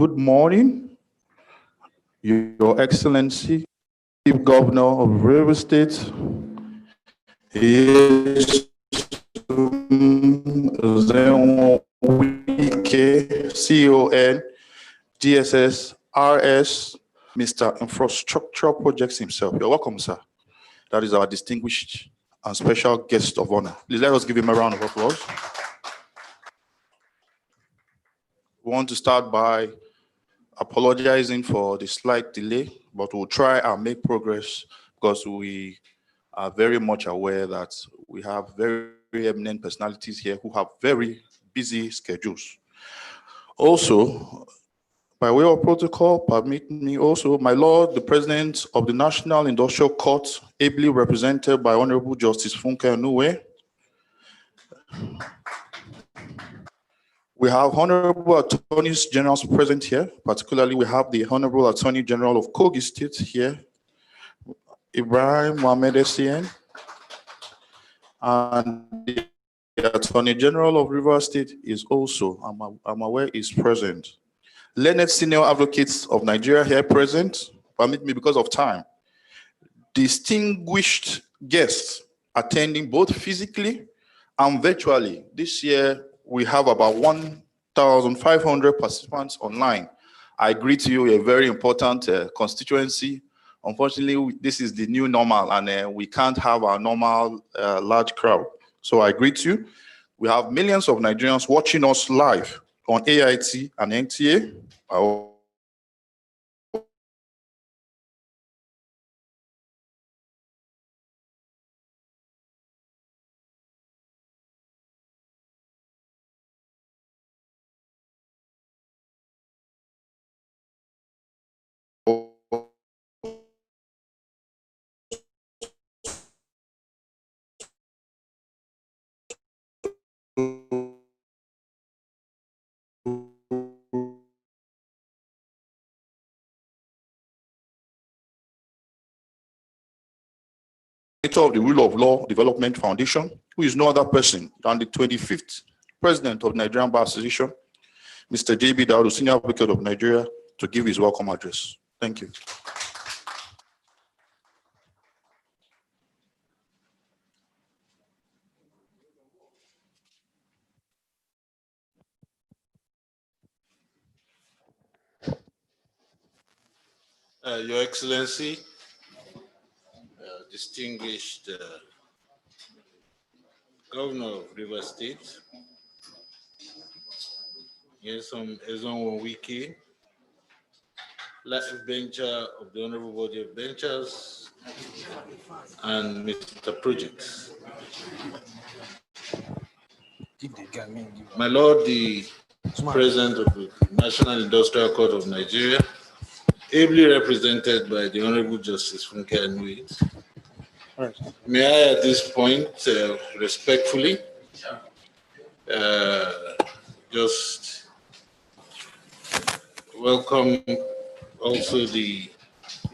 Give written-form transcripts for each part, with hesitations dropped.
Good morning, Your Excellency, Chief Governor of River State, CON, DSS, RS, Mr. Infrastructure Projects himself. You're welcome, sir. That is our distinguished and special guest of honor. Please let us give him a round of applause. We want to start by apologizing for the slight delay, but we'll try and make progress because we are very much aware that we have very eminent personalities here who have very busy schedules. Also, by way of protocol, permit me also, my Lord, the President of the National Industrial Court, ably represented by Honorable Justice Funke Anuwe. We have Honorable Attorneys Generals present here. Particularly, we have the Honorable Attorney General of Kogi State here, Ibrahim Mohamed Essien, and the Attorney General of Rivers State is also, I'm aware, is present. Learned Senior Advocates of Nigeria here present. Permit me because of time. Distinguished guests attending both physically and virtually. This year, we have about 1,500 participants online. I greet you, a very important constituency. Unfortunately, this is the new normal, and we can't have our normal large crowd. So I greet you. We have millions of Nigerians watching us live on AIT and NTA. Of the Rule of Law Development Foundation, who is no other person than the 25th President of Nigerian Bar Association, Mr. J.B. Daudu, Senior Advocate of Nigeria, to give his welcome address. Thank you. Your Excellency, distinguished Governor of Rivers State, Nyesom Ezonwo-Wike, Life Bencher of the Honorable Body of Benchers, and Mr. Projects. My Lord, the President of the National Industrial Court of Nigeria, ably represented by the Honorable Justice Funke Anuwe. May I at this point respectfully just welcome also the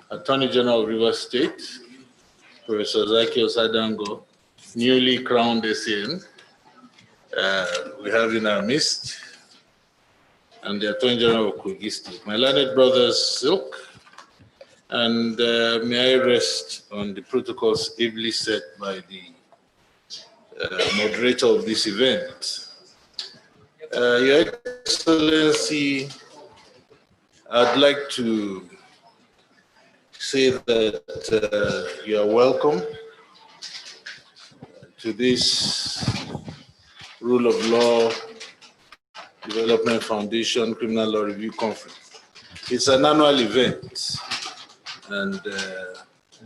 Attorney General of Rivers State, Professor Zacchaeus Adango, newly crowned SAN. We have in our midst, and the Attorney General of Kogi State, my learned brothers Silk, and may I rest on the protocols ably set by the moderator of this event. Your Excellency, I'd like to say that you are welcome to this Rule of Law Development Foundation Criminal Law Review Conference. It's an annual event, and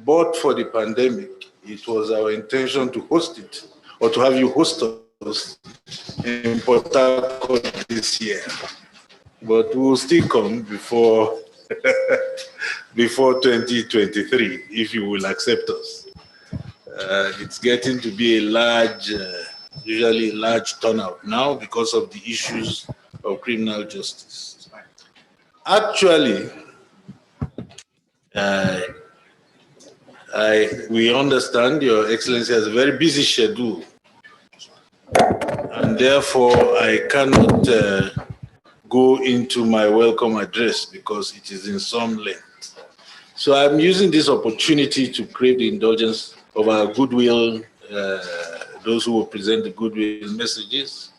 but for the pandemic, it was our intention to host it, or to have you host us in Port Harcourt this year. But we will still come before, before 2023, if you will accept us. It's getting to be a large, usually a large turnout now because of the issues of criminal justice. Actually, we understand Your Excellency has a very busy schedule, and therefore I cannot go into my welcome address because it is in some length. So I'm using this opportunity to crave the indulgence of our goodwill, those who will present the goodwill messages,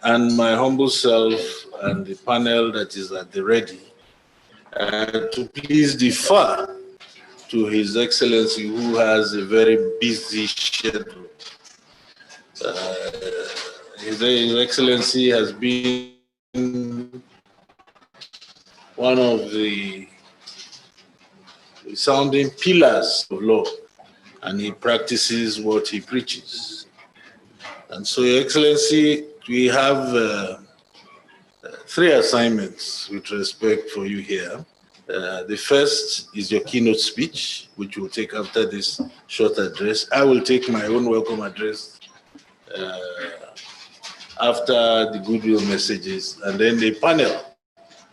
and my humble self and the panel that is at the ready, to please defer to His Excellency, who has a very busy schedule. His Excellency has been one of the sounding pillars of law, and he practices what he preaches. And so, Your Excellency, we have 3 assignments with respect for you here. The first is your keynote speech, which we'll take after this short address. I will take my own welcome address after the goodwill messages, and then the panel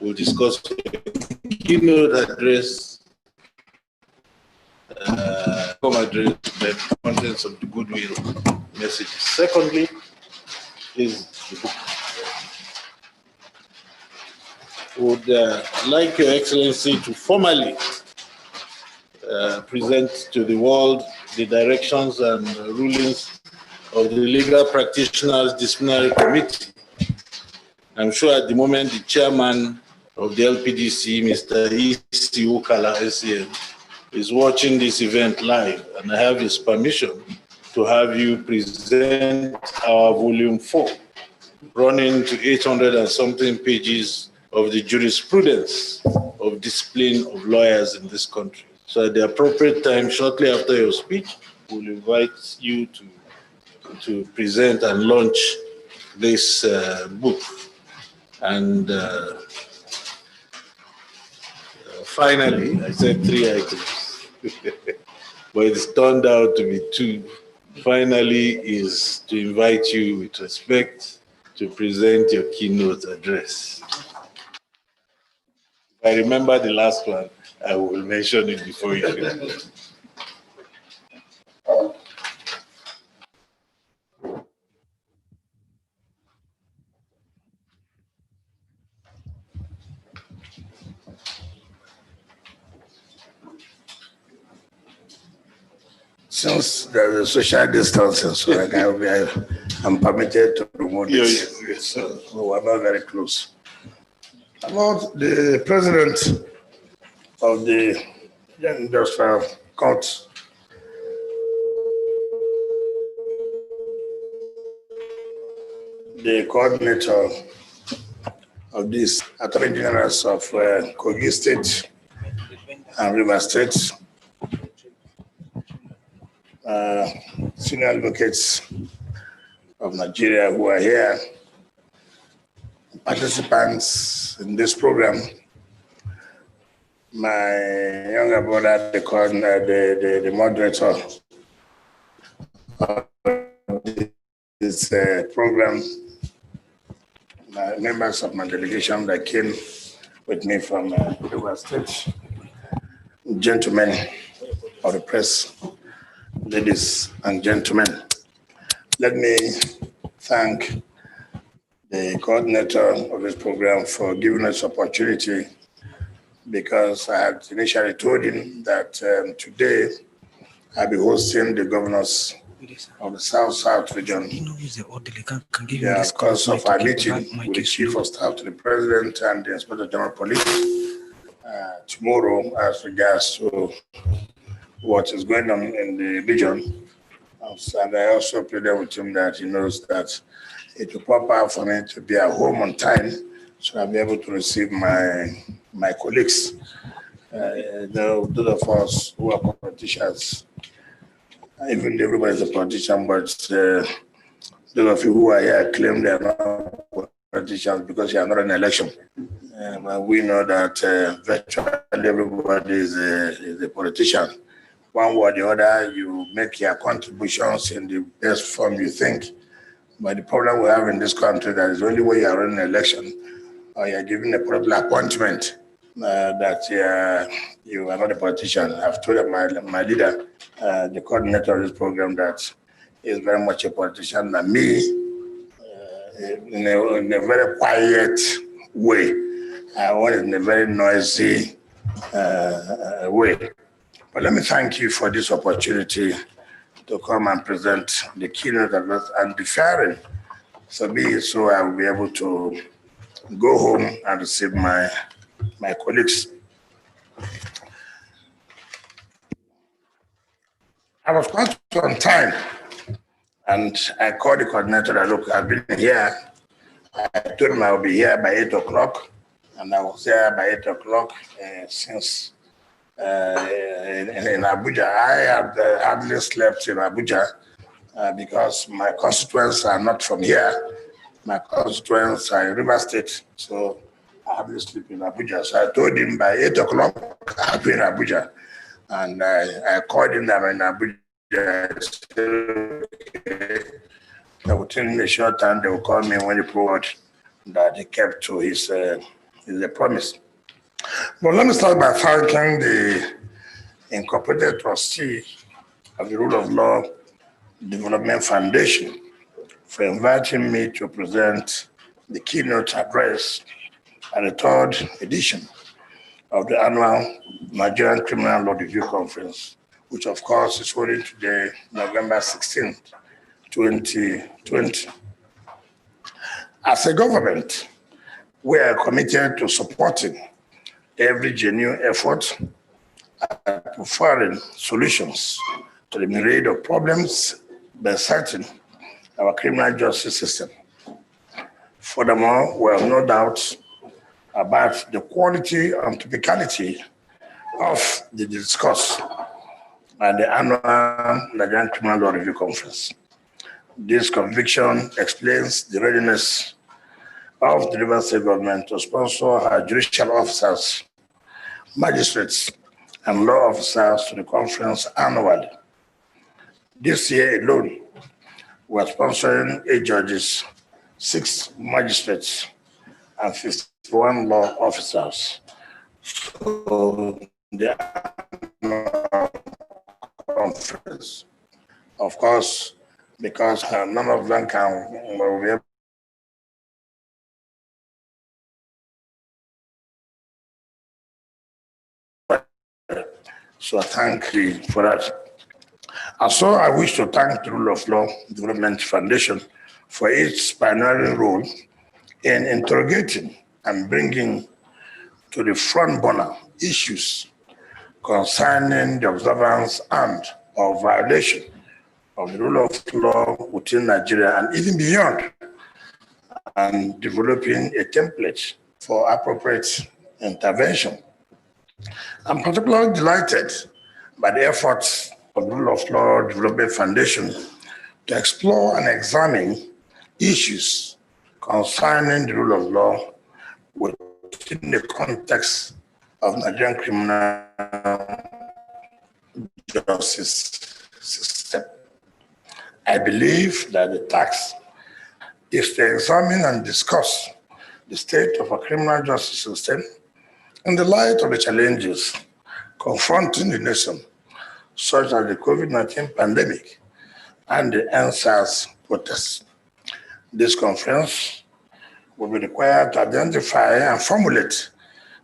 will discuss the keynote address, the contents of the goodwill messages. Secondly, is the book. Would like Your Excellency to formally present to the world the directions and rulings of the Legal Practitioners Disciplinary Committee. I'm sure at the moment the chairman of the LPDC, Mr. E.C. Ukala, SCN, is watching this event live, and I have his permission to have you present our volume 4, running to 800 and something pages of the jurisprudence of discipline of lawyers in this country. So at the appropriate time, shortly after your speech, we'll invite you to present and launch this book. And finally, I said 3 items, but it's turned out to be 2. Finally is to invite you with respect to present your keynote address. If I remember the last one, I will mention it before you finish. Since there's a social distancing, so I'm permitted to remove it. Yes, sir. So we're not very close. About the president of the Industrial Court, the coordinator of these attorney generals of Kogi State and River State, senior advocates of Nigeria who are here, participants in this program, my younger brother, the moderator of this program, members of my delegation that came with me from River State, gentlemen of the press, ladies and gentlemen, let me thank the coordinator of this program for giving us opportunity, because I had initially told him that today I'll be hosting the governors of the South region. Yeah, because of our meeting with the Chief of Staff to the President and the Inspector General of Police tomorrow as regards to what is going on in the region. And I also pleaded with him that he knows that it will pop out for me to be at home on time, so I'll be able to receive my colleagues. Those of us who are politicians, even everybody is a politician, but those of you who are here claim they are not politicians because you are not in an election. But we know that virtually everybody is a politician. One way or the other, you make your contributions in the best form you think. But the problem we have in this country that is the only way you are running an election or you are given a political appointment that you are not a politician. I've told my leader, the coordinator of this program, that he is very much a politician than me, in a very quiet way. I want it in a very noisy way. But let me thank you for this opportunity to come and present the keynote address and deferring. So be it so I will be able to go home and receive my colleagues. I was quite on time, and I called the coordinator that, look, I've been here. I told him I would be here by 8 o'clock, and I was here by 8 o'clock since in Abuja. I had hardly slept in Abuja because my constituents are not from here. My constituents are in River State, so I hardly sleep in Abuja. So I told him by 8 o'clock I'll be in Abuja. And I called him that in Abuja. I said, okay. Within a short time, they will call me when he proved that he kept to his promise. But let me start by thanking the Incorporated Trustee of the Rule of Law Development Foundation for inviting me to present the keynote address at the third edition of the annual Nigerian Criminal Law Review Conference, which of course is holding today, November 16th, 2020. As a government, we are committed to supporting every genuine effort at preferring solutions to the myriad of problems besetting our criminal justice system. Furthermore, we have no doubt about the quality and typicality of the discourse at the annual Nigerian Criminal Law Review Conference. This conviction explains the readiness of the River State government to sponsor our judicial officers, magistrates, and law officers to the conference annually. This year alone, we are sponsoring 8 judges, 6 magistrates, and 51 law officers. So the annual conference, of course, because none of them will be able. So I thank you for that. Also, I wish to thank the Rule of Law Development Foundation for its pioneering role in interrogating and bringing to the front burner issues concerning the observance and/or violation of the rule of law within Nigeria and even beyond, and developing a template for appropriate intervention. I'm particularly delighted by the efforts of the Rule of Law Development Foundation to explore and examine issues concerning the rule of law within the context of Nigerian criminal justice system. I believe that the task is to examine and discuss the state of our criminal justice system in the light of the challenges confronting the nation, such as the COVID-19 pandemic and the NSAS protests. This conference will be required to identify and formulate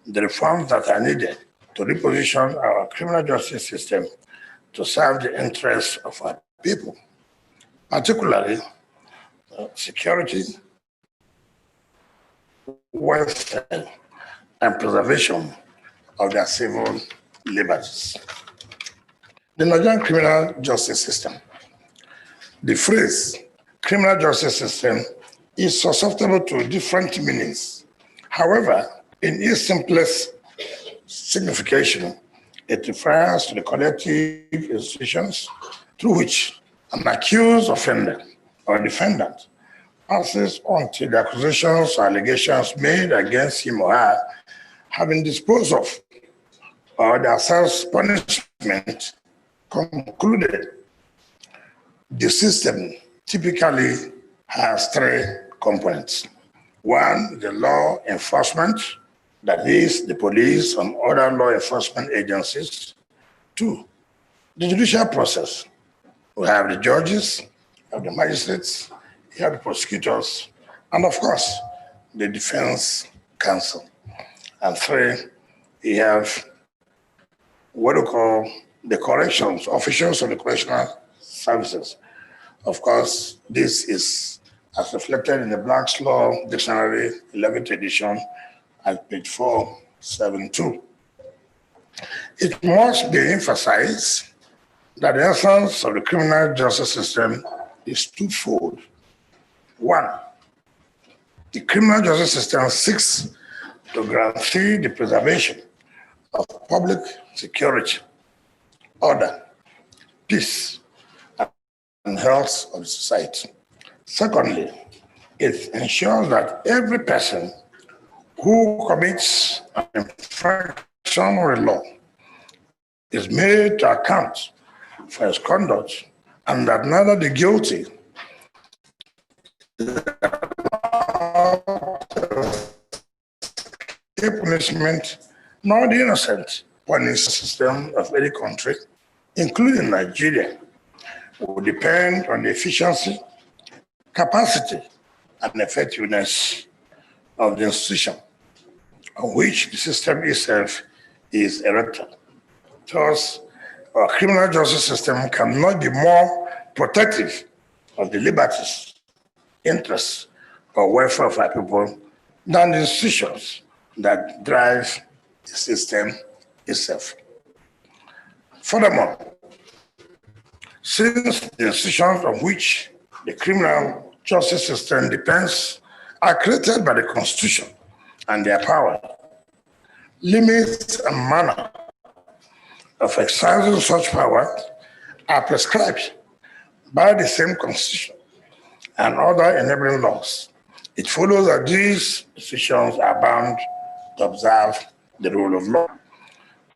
the reforms that are needed to reposition our criminal justice system to serve the interests of our people, particularly security, welfare, and preservation of their civil liberties. The Nigerian criminal justice system. The phrase criminal justice system is susceptible to different meanings. However, in its simplest signification, it refers to the collective institutions through which an accused offender or defendant passes until the accusations or allegations made against him or her have been disposed of or their self-punishment concluded. The system typically has 3 components. 1, the law enforcement, that is the police and other law enforcement agencies. 2, the judicial process. We have the judges, we have the magistrates, we have the prosecutors, and of course, the defense Council. And 3, we have what we call the corrections, officials of the correctional services. Of course, this is as reflected in the Black's Law Dictionary, 11th edition, at page 472. It must be emphasized that the essence of the criminal justice system is twofold. 1, the criminal justice system seeks to guarantee the preservation of public security, order, peace, and health of the society. Secondly, it ensures that every person who commits an infraction of the law is made to account for his conduct, and that neither the guilty punishment nor the innocent punishment system of any country, including Nigeria, will depend on the efficiency, capacity, and effectiveness of the institution on which the system itself is erected. Thus, our criminal justice system cannot be more protective of the liberties, interests, or welfare of our people than the institutions that drive the system itself. Furthermore, since the institutions on which the criminal justice system depends are created by the Constitution and their power, limits and manner of exercising such power are prescribed by the same Constitution and other enabling laws. It follows that these institutions are bound to observe the rule of law.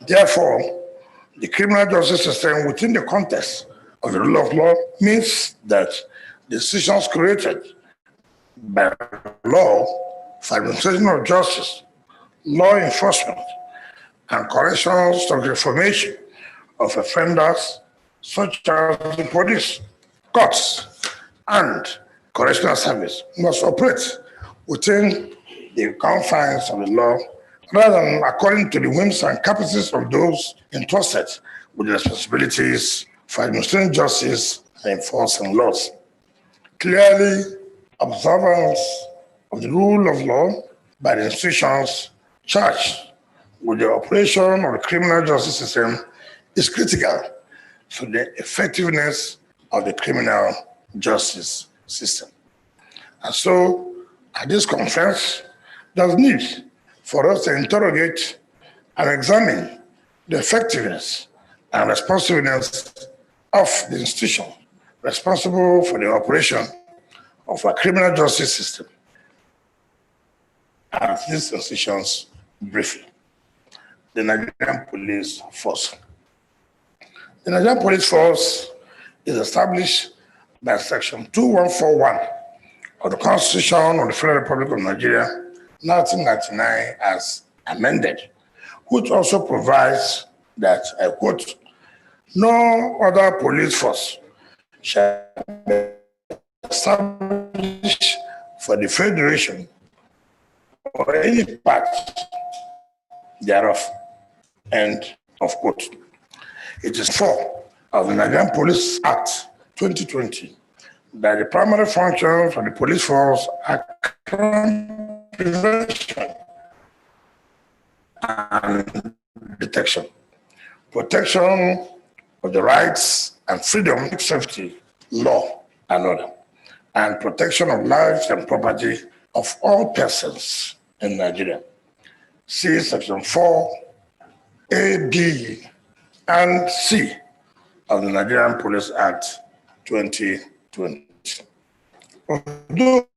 Therefore, the criminal justice system within the context of the rule of law means that the institutions created by law for administration of justice, law enforcement, and correctional structural reformation of offenders such as the police, courts, and correctional service must operate within the confines of the law rather than according to the whims and caprices of those entrusted with the responsibilities for administering justice and enforcing laws. Clearly, observance of the rule of law by the institutions charged with the operation of the criminal justice system is critical to the effectiveness of the criminal justice system. And so, at this conference, there's need for us to interrogate and examine the effectiveness and responsiveness of the institution responsible for the operation of our criminal justice system. And these institutions, briefly. The Nigerian Police Force. The Nigerian Police Force is established by Section 2141 of the Constitution of the Federal Republic of Nigeria, 1999, as amended, which also provides that, I quote, "No other police force shall be established for the Federation or any part thereof," end of quote. It is 4 of the Nigerian Police Act 2020 that the primary functions of the police force are crime prevention and detection, protection of the rights and freedom, safety, law, and order, and protection of lives and property of all persons in Nigeria. See Section 4, A, B, and C of the Nigerian Police Act 2020. Although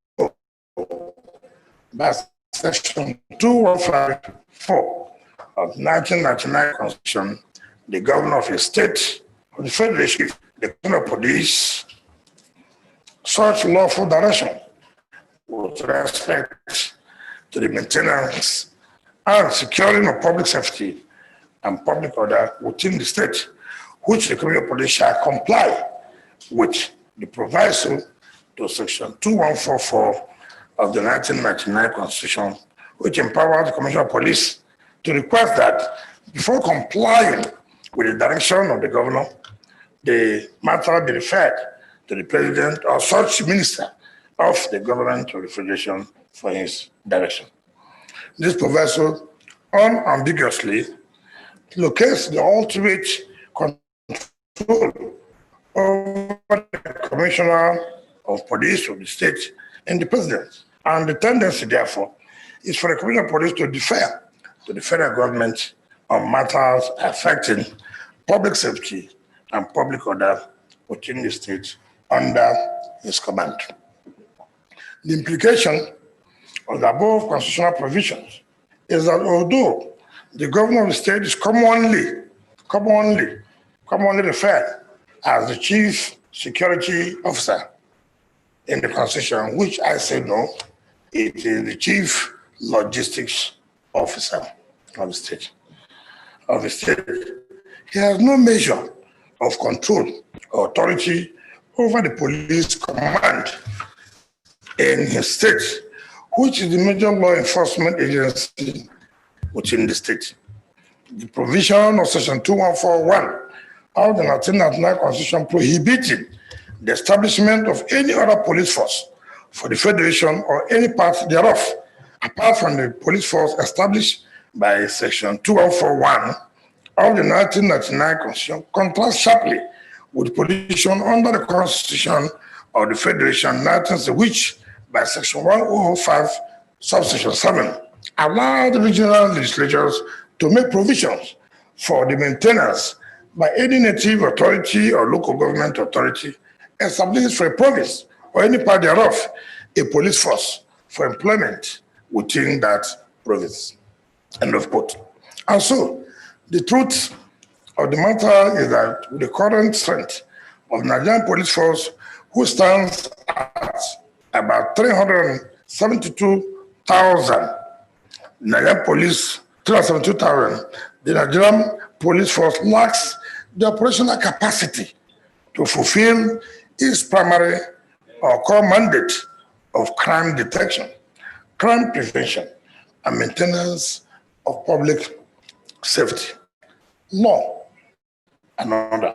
by Section 2154 of the 1999 Constitution, the governor of a state of the Federation, the governor of police, such lawful direction with respect to the maintenance and securing of public safety and public order within the state, which the criminal police shall comply with the proviso to Section 2144 of the 1999 Constitution which empowers the Commissioner of Police to request that before complying with the direction of the governor, the matter be referred to the president or such minister of the government or the federation for his direction. This proviso unambiguously locates the ultimate control over the commissioner of police of the state and the president. And the tendency, therefore, is for the commissioner of police to defer to the federal government on matters affecting public safety and public order within the state under his command. The implication of the above constitutional provisions is that although the governor of the state is commonly referred as the chief security officer in the constitution, which I say no, it is the chief logistics officer of the state. He has no measure of control or authority over the police command in his state, which is the major law enforcement agency within the state. The provision of Section 2141 of the 1999 Constitution prohibiting the establishment of any other police force for the Federation or any part thereof, apart from the police force established by Section 2141 of the 1999 Constitution, contrasts sharply with the position under the Constitution of the Federation, which by Section 1005, subsection 7, allowed the regional legislatures to make provisions for the maintenance by any native authority or local government authority established for a province or any part thereof a police force for employment within that province. End of quote. And so, the truth of the matter is that with the current strength of the Nigerian police force, who stands at about 372,000, Nigerian police, 372,000, the Nigerian police force lacks the operational capacity to fulfill its primary or core mandate of crime detection, crime prevention, and maintenance of public safety, law, and order,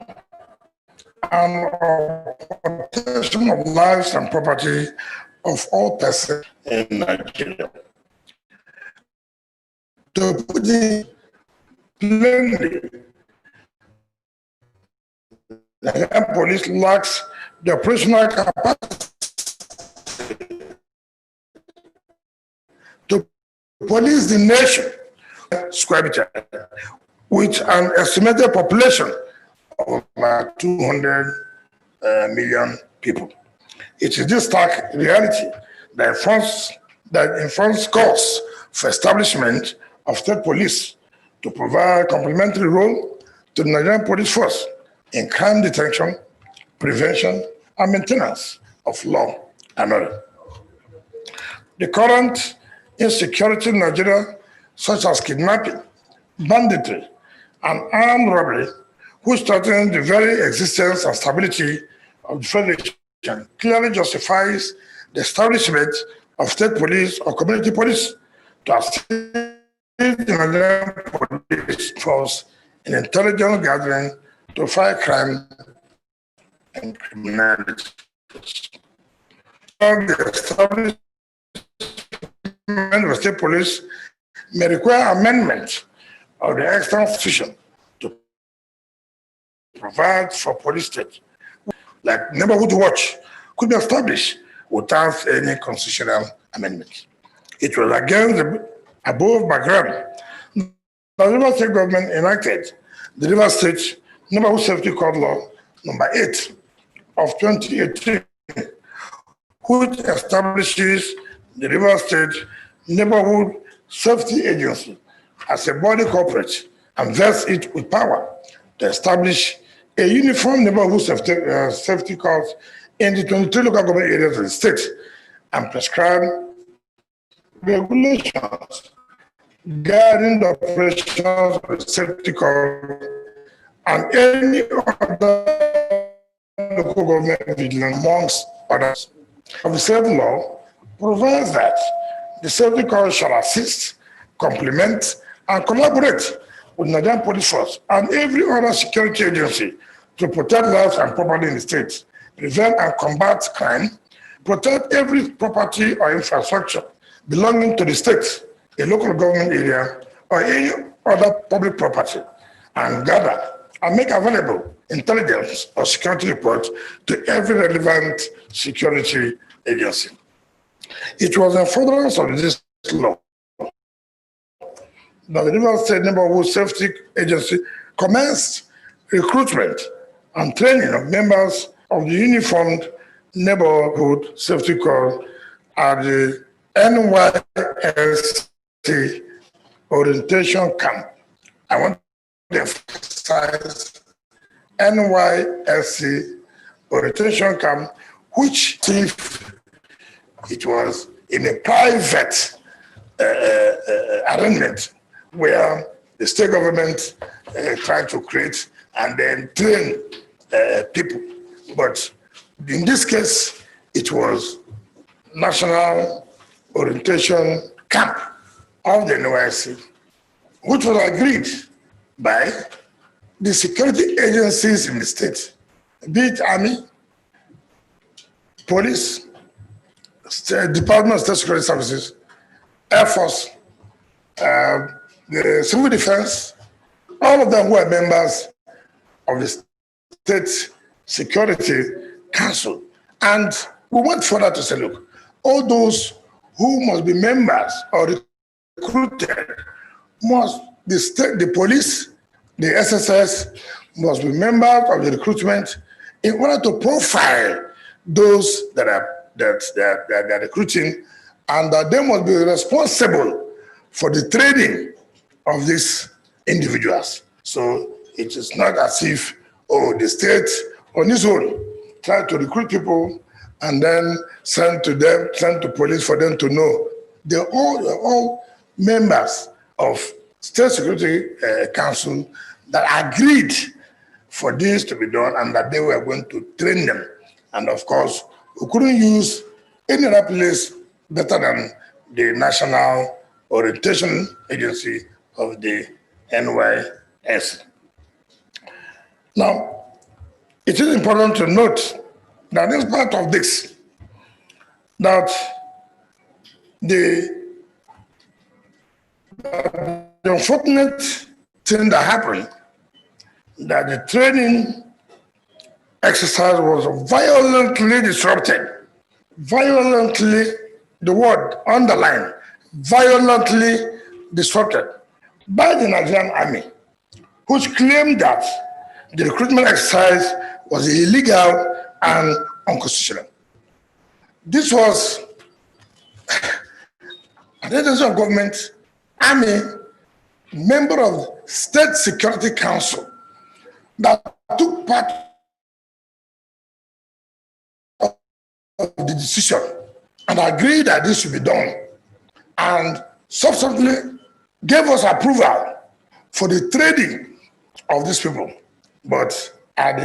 and protection of lives and property of all persons in Nigeria. To put it plainly, the Nigerian police lacks the operational capacity to police the nation square meter with an estimated population of about 200 million people. It is this stark reality that informs calls for establishment of state police to provide complementary role to the Nigerian police force in crime detection, prevention, and maintenance of law and order. The current insecurity in Nigeria, such as kidnapping, banditry, and armed robbery, which threaten the very existence and stability of the Federation, clearly justifies the establishment of state police or community police to assist the Nigerian police force in intelligence gathering to fight crime and criminality. The establishment of state police may require amendment of the external constitution to provide for police state, like neighborhood watch, could be established without any constitutional amendment. It was against the above background the Rivers State government enacted the Rivers State Neighborhood Safety Code Law number 8 of 2018, which establishes the Rivers State Neighborhood Safety Agency as a body corporate and vests it with power to establish a uniform neighborhood safety code in the 23 local government areas of the state and prescribe regulations guiding the operations of the safety code and any other local government vigilance amongst others. The same law provides that the safety corps shall assist, complement, and collaborate with Nigerian police force and every other security agency to protect lives and property in the state, prevent and combat crime, protect every property or infrastructure belonging to the state, a local government area, or any other public property, and gather and make available intelligence or security reports to every relevant security agency. It was in furtherance of this law that the Rivers State Neighborhood Safety Agency commenced recruitment and training of members of the Uniformed Neighborhood Safety Corps at the NYSC orientation camp. I want to emphasize NYSC orientation camp, which if it was in a private arrangement where the state government tried to create and then train people. But in this case, it was National Orientation Camp of the NYSC, which was agreed by the security agencies in the state, be it Army, Police, Department of State Security Services, Air Force, the Civil Defense, all of them were members of the State Security Council. And we went further to say, look, all those who must be members or recruited must, the police, the SSS must be members of the recruitment in order to profile those that are recruiting, and that they must be responsible for the training of these individuals. So it is not as if, the state on its own try to recruit people and then send to police for them to know. They're all members of State Security Council that agreed for this to be done and that they were going to train them. And of course, we couldn't use any other place better than the National Orientation Agency of the NYSC. Now, it is important to note that as part of this, that the unfortunate thing that happened, that the training exercise was violently disrupted. Violently, the word underlined, violently disrupted by the Nigerian Army, which claimed that the recruitment exercise was illegal and unconstitutional. This was an agency of government, Army, member of State Security Council that took part of the decision and agreed that this should be done, and subsequently gave us approval for the training of these people. But at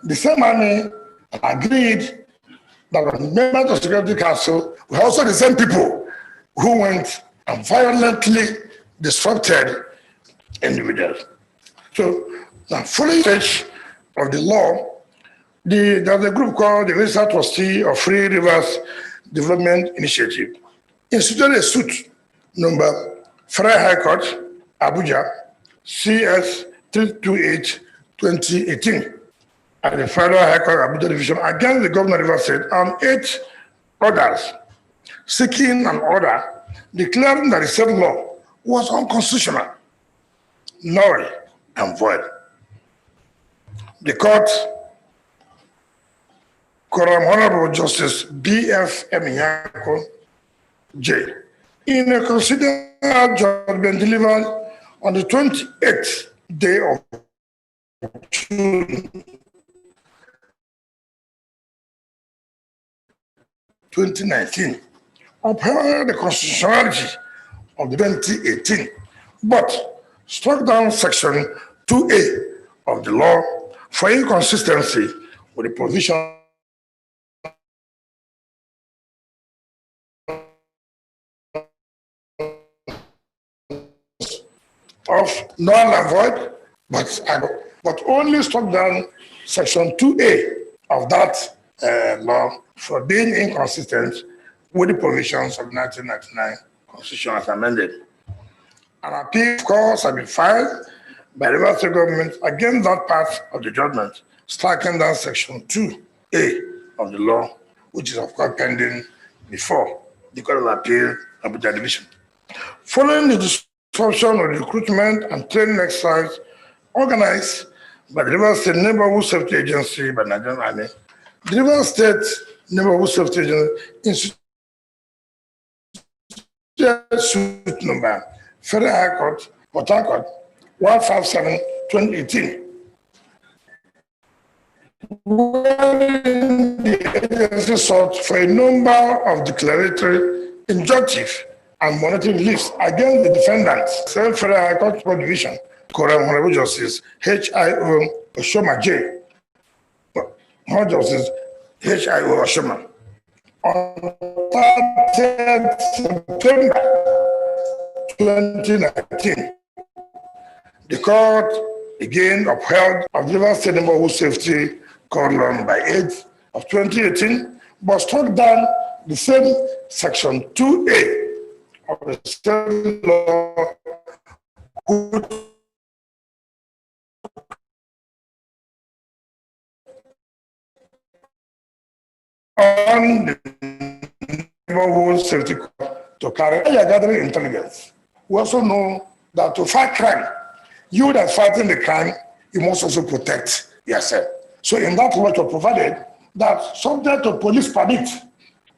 the same Army agreed that members of the Security Council were also the same people who went and violently disrupted individuals. So, now, following stage of the law, there's a group called the Registered Trustee of Free Rivers Development Initiative instituted a suit number Federal High Court, Abuja, CS 328-2018, at the Federal High Court, Abuja Division, against the Governor of Rivers State and 8 others, seeking an order declaring that the said law was unconstitutional, null and void. The court, Honorable Justice B.F. Eminyako, J., in a considered judgment delivered on the 28th day of June 2019, upheld the constitutionality of the 2018, but struck down Section 2A of the law for inconsistency with the provision of null and void, but only struck down Section 2A of that law for being inconsistent with the provisions of 1999 Constitution as amended. An appeal, of course, has been filed by the Rivers State government against that part of the judgment, striking down Section 2A of the law, which is, of course, pending before the Court of Appeal of the Division. Following the disruption of the recruitment and training exercise organized by the Rivers State Neighborhood Safety Agency by Nigerian Army, the Rivers State Neighborhood Safety Agency instituted suit number Federal High Court, Port Harcourt, 157/2018. The agency sought for a number of declaratory, injunctive, and monetary reliefs against the defendants. Same Federal High Court Support Division, Honorable Justice H.I.O. Oshoma J. Honorable Justice H.I.O. Oshoma. On 30th September 2019, the court again upheld of Rivers State Neighborhood Safety Code Law by 8th of 2018, but struck down the same Section 2A of the state law, on the neighborhood safety code to carry gathering intelligence. We also know that to fight crime, you that fighting the crime, you must also protect yourself. So in that way, to provided that subject to police permit,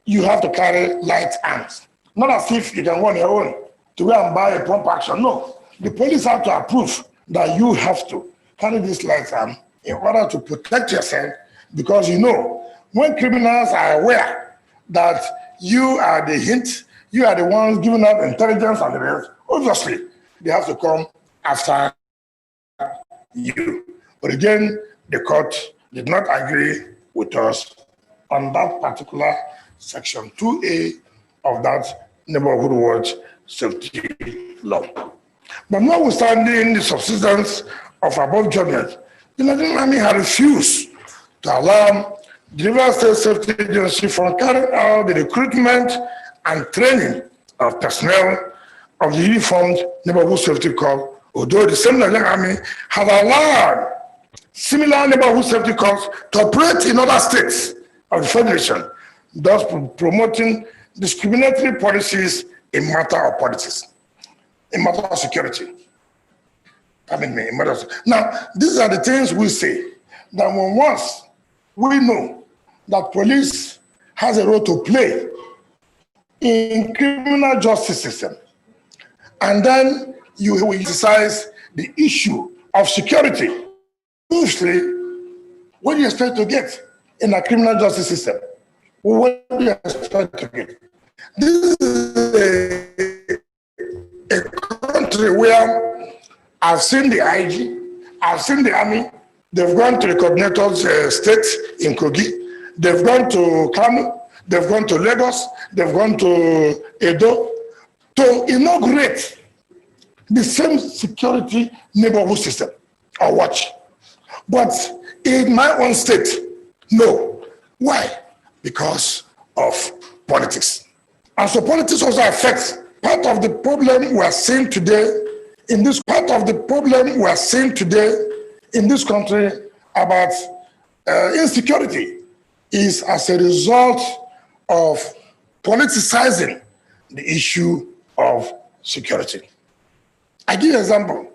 you have to carry light arms. Not as if you can go on your own to go and buy a pump action. No, the police have to approve that you have to carry this light arm in order to protect yourself, because you know, when criminals are aware that you are the hint, you are the ones giving out intelligence and the rest, obviously, they have to come after you. But again, the court did not agree with us on that particular Section 2A of that Neighborhood Watch Safety Law. But notwithstanding the subsistence of above judgment, the Nigerian Army had refused to allow the Rivers State Safety Agency from carrying out the recruitment and training of personnel of the uniformed Neighborhood Safety Corps, although the same Nigerian Army had allowed similar Neighborhood Safety Corps to operate in other states of the Federation, thus promoting discriminatory policies in matter of politics, in matter of security. Now, these are the things we say, that when once we know that police has a role to play in criminal justice system, and then you will exercise the issue of security, usually what do you expect to get in a criminal justice system? What do you expect to get? This is a country where I've seen the IG, I've seen the army, they've gone to the coordinator's state in Kogi, they've gone to Kano, they've gone to Lagos, they've gone to Edo to inaugurate the same security neighborhood system or watch. But in my own state, no. Why? Because of politics. And so politics also affects part of the problem we are seeing today in this country about insecurity is as a result of politicizing the issue of security. I give you an example.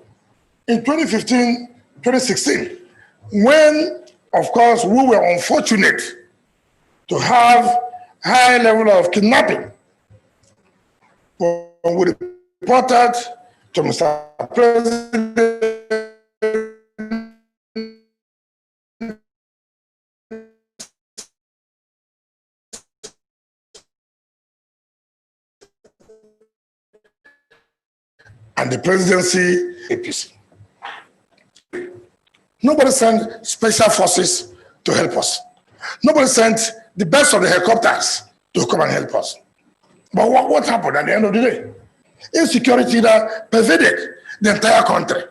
In 2015, 2016, when, of course, we were unfortunate to have high level of kidnapping, when we reported to Mr. President and the presidency APC. Nobody sent special forces to help us. Nobody sent the best of the helicopters to come and help us. But what happened at the end of the day? Insecurity that pervaded the entire country.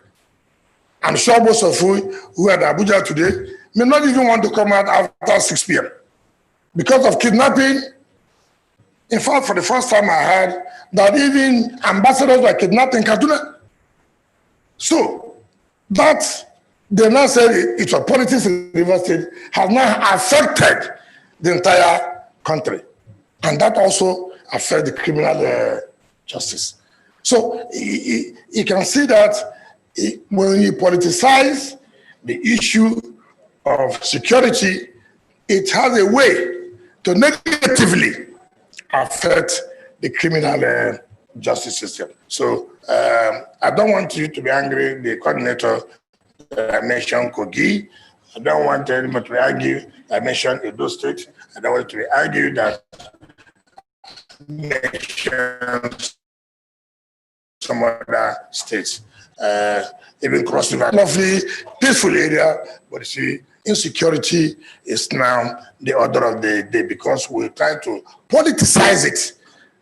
I'm sure most of you who are at Abuja today may not even want to come out after 6 p.m. because of kidnapping. In fact, for the first time I heard that even ambassadors were kidnapped in Kaduna. So that they now said it's a politics in River State has now affected the entire country. And that also affects the criminal justice. So you can see that when you politicize the issue of security, it has a way to negatively affect the criminal justice system. So I don't want you to be angry, the coordinator I mentioned Kogi. I don't want anyone to argue I mentioned Edo State. I don't want to argue that mentioned some other states. Even crossing that lovely, peaceful area, but you see, insecurity is now the order of the day because we try to politicize it,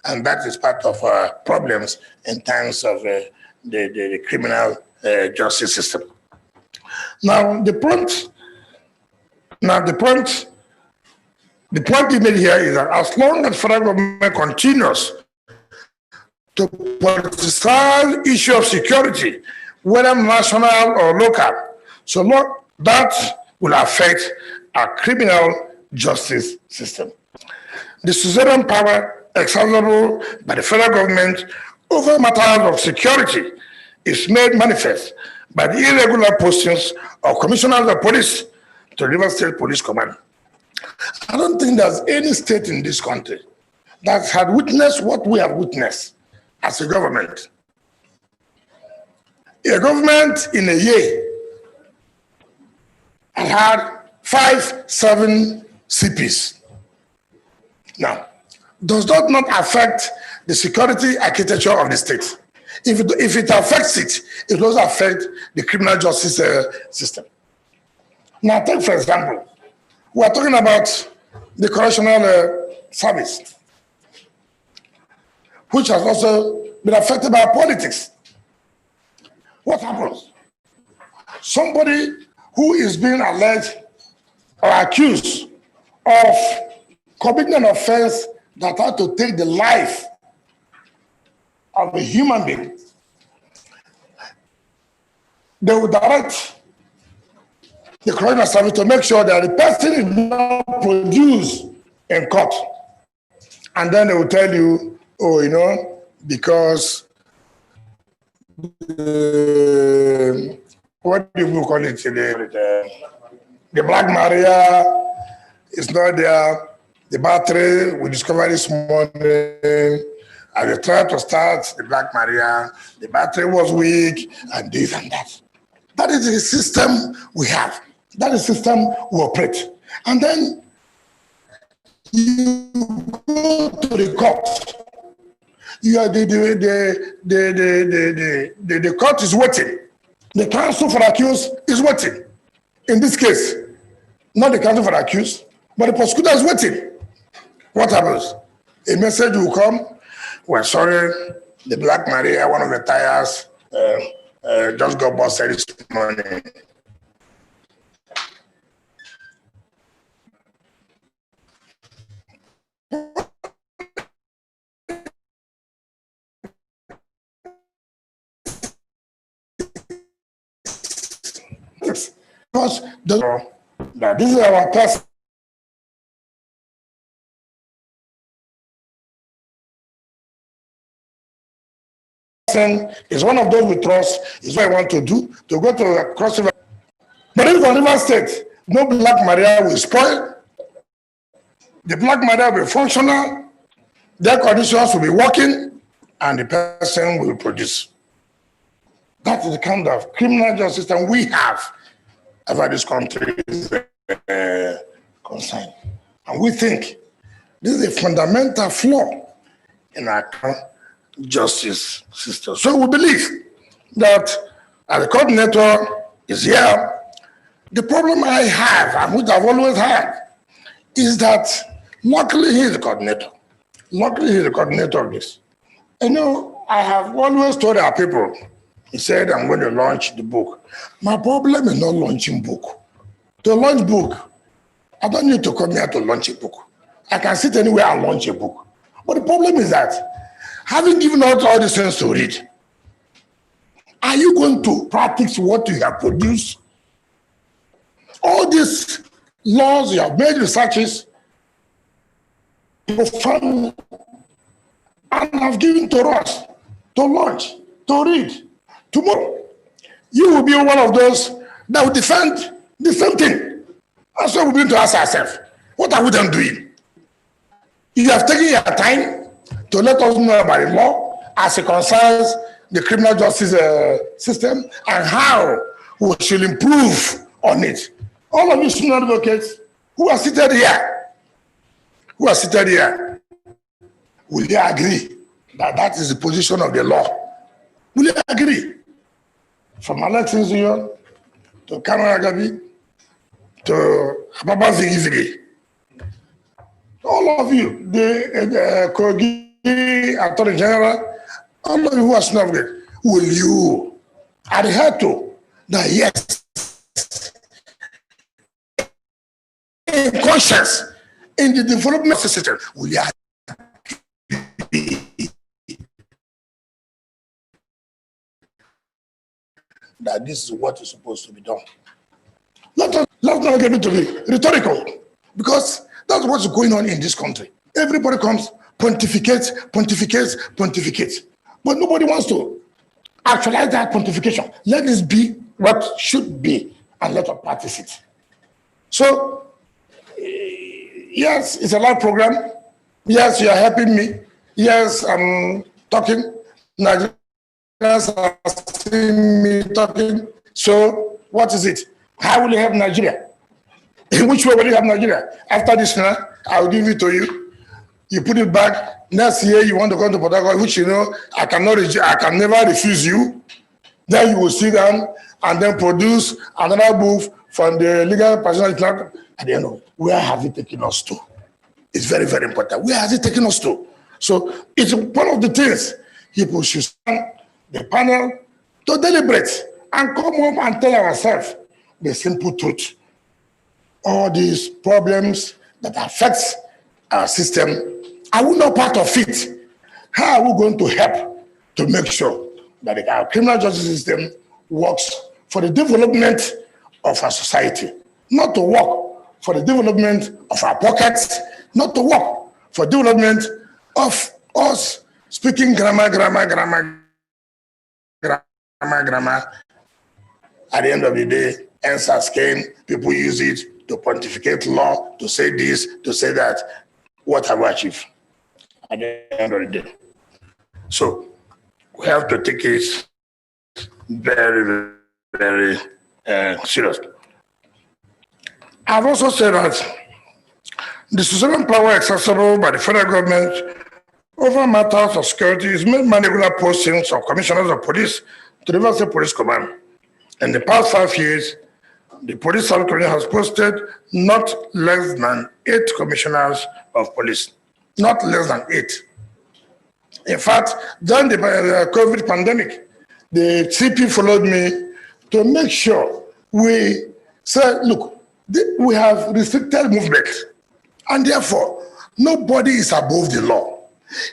and that is part of our problems in terms of the criminal justice system. Now, the point we made here is that as long as federal government continues to politicize issue of security, whether national or local, so that will affect our criminal justice system. The suzerain power exercisable by the federal government over matters of security is made manifest by the irregular postings of commissioners of police to River State Police Command. I don't think there's any state in this country that had witnessed what we have witnessed as a government. A government in a year had 5, 7 CPs. Now, does that not affect the security architecture of the state? If it affects it, it does affect the criminal justice system. Now, take for example, we are talking about the correctional service, which has also been affected by politics. What happens? Somebody who is being alleged or accused of committing an offense that had to take the life of a human being, they will direct the correctional service to make sure that the person is not produced in court. And then they will tell you, oh, you know, because what do you call it today? The Black Maria is not there. The battery we discovered this morning, and they tried to start the Black Maria. The battery was weak, and this and that. That is the system we have. That is the system we operate. And then you go to the court. You are the court is waiting. The counsel for the accused is waiting. In this case, not the counsel for the accused, but the prosecutor is waiting. What happens? A message will come. We're sorry, the Black Maria, one of the tires, just got busted this morning. Because this is our person. Is one of those we trust, is what I want to do, to go to cross river. But if on River State, no Black Maria will spoil, the Black Maria will be functional, their conditions will be working, and the person will produce. That is the kind of criminal justice system we have over this country is concerned. And we think this is a fundamental flaw in our justice system. So we believe that as the coordinator is here, The problem I have, and which I've always had, is that luckily he's the coordinator. Luckily he's the coordinator of this. You know, I have always told our people, he said, I'm going to launch the book. My problem is not launching book. To launch book, I don't need to come here to launch a book. I can sit anywhere and launch a book. But the problem is that, having given out all these things to read, are you going to practice what you have produced? All these laws, you have made researches, you found and have given to us to launch, to read. Tomorrow, you will be one of those that will defend the same thing. And so we're going to ask ourselves, what are we then doing? You have taken your time to let us know about the law as it concerns the criminal justice system and how we should improve on it. All of you senior advocates who are seated here, will you agree that that is the position of the law? Will you agree? From Alexis Zion to Kamara Gabi to Ababa Zigizigi. All of you, the Kogi Attorney General, all of you who are snubbed, will you adhere to that? Yes, in conscience, in the development of the system, will you agree that this is what is supposed to be done? Let's not get it to be rhetorical, because that's what's going on in this country. Everybody comes, pontificates, but nobody wants to actualize that pontification. Let this be what should be, and let us practice it. So, yes, it's a live program. Yes, you are helping me. Yes, I'm talking. Nigerians are seeing me talking. So, what is it? How will you help Nigeria? In which way will you help Nigeria? After this, I will give it to you. You put it back. Next year, you want to come to Port Harcourt, which you know I can never refuse you. Then you will sit down and then produce another book from the legal personal. At the end of it, where have it taken us to? It's very, very important. Where has it taken us to? So it's one of the things people should stand the panel to deliberate and come home and tell ourselves the simple truth. All these problems that affects our system, are we not part of it? How are we going to help to make sure that our criminal justice system works for the development of our society, not to work for the development of our pockets, not to work for development of us speaking grammar. At the end of the day, answers came, people use it to pontificate law, to say this, to say that. What have we achieved at the end of the day? So we have to take it very, very serious. I've also said that the suzerain power accessible by the federal government over matters of security is made mandatory postings of commissioners of police to the River State Police Command. In the past 5 years, the police sub-committee has posted not less than 8 commissioners of police. Not less than 8. In fact, during the COVID pandemic, the CP followed me to make sure we said, look, we have restricted movement, and therefore, nobody is above the law.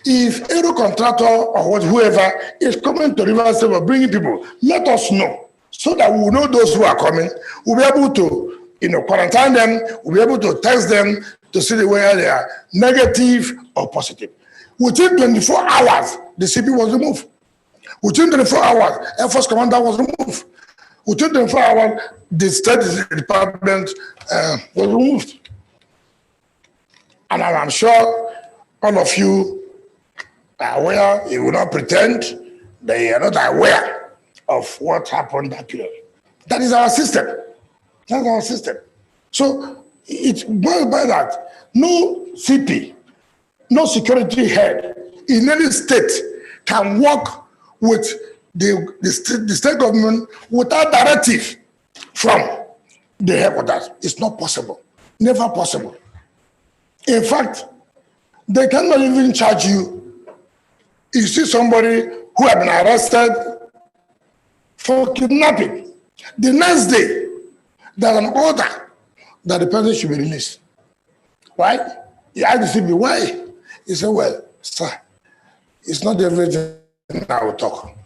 If any contractor or whoever is coming to River State or bringing people, let us know, so that we will know those who are coming. We'll be able to, quarantine them. We'll be able to test them to see whether they are negative or positive. Within 24 hours, the CP was removed. Within 24 hours, Air Force Commander was removed. Within 24 hours, the State Department was removed. And I'm sure all of you are aware, you will not pretend that you are not aware of what happened that period. That is our system. That's our system. So it's boiled by that. No CP, no security head in any state can work with the state government without directive from they help others. It's not possible. Never possible. In fact, they cannot even charge you. You see somebody who has been arrested for kidnapping. The next day, there's an order that the person should be released. Why? He asked the CB, why? He said, well, sir, it's not everything I will talk.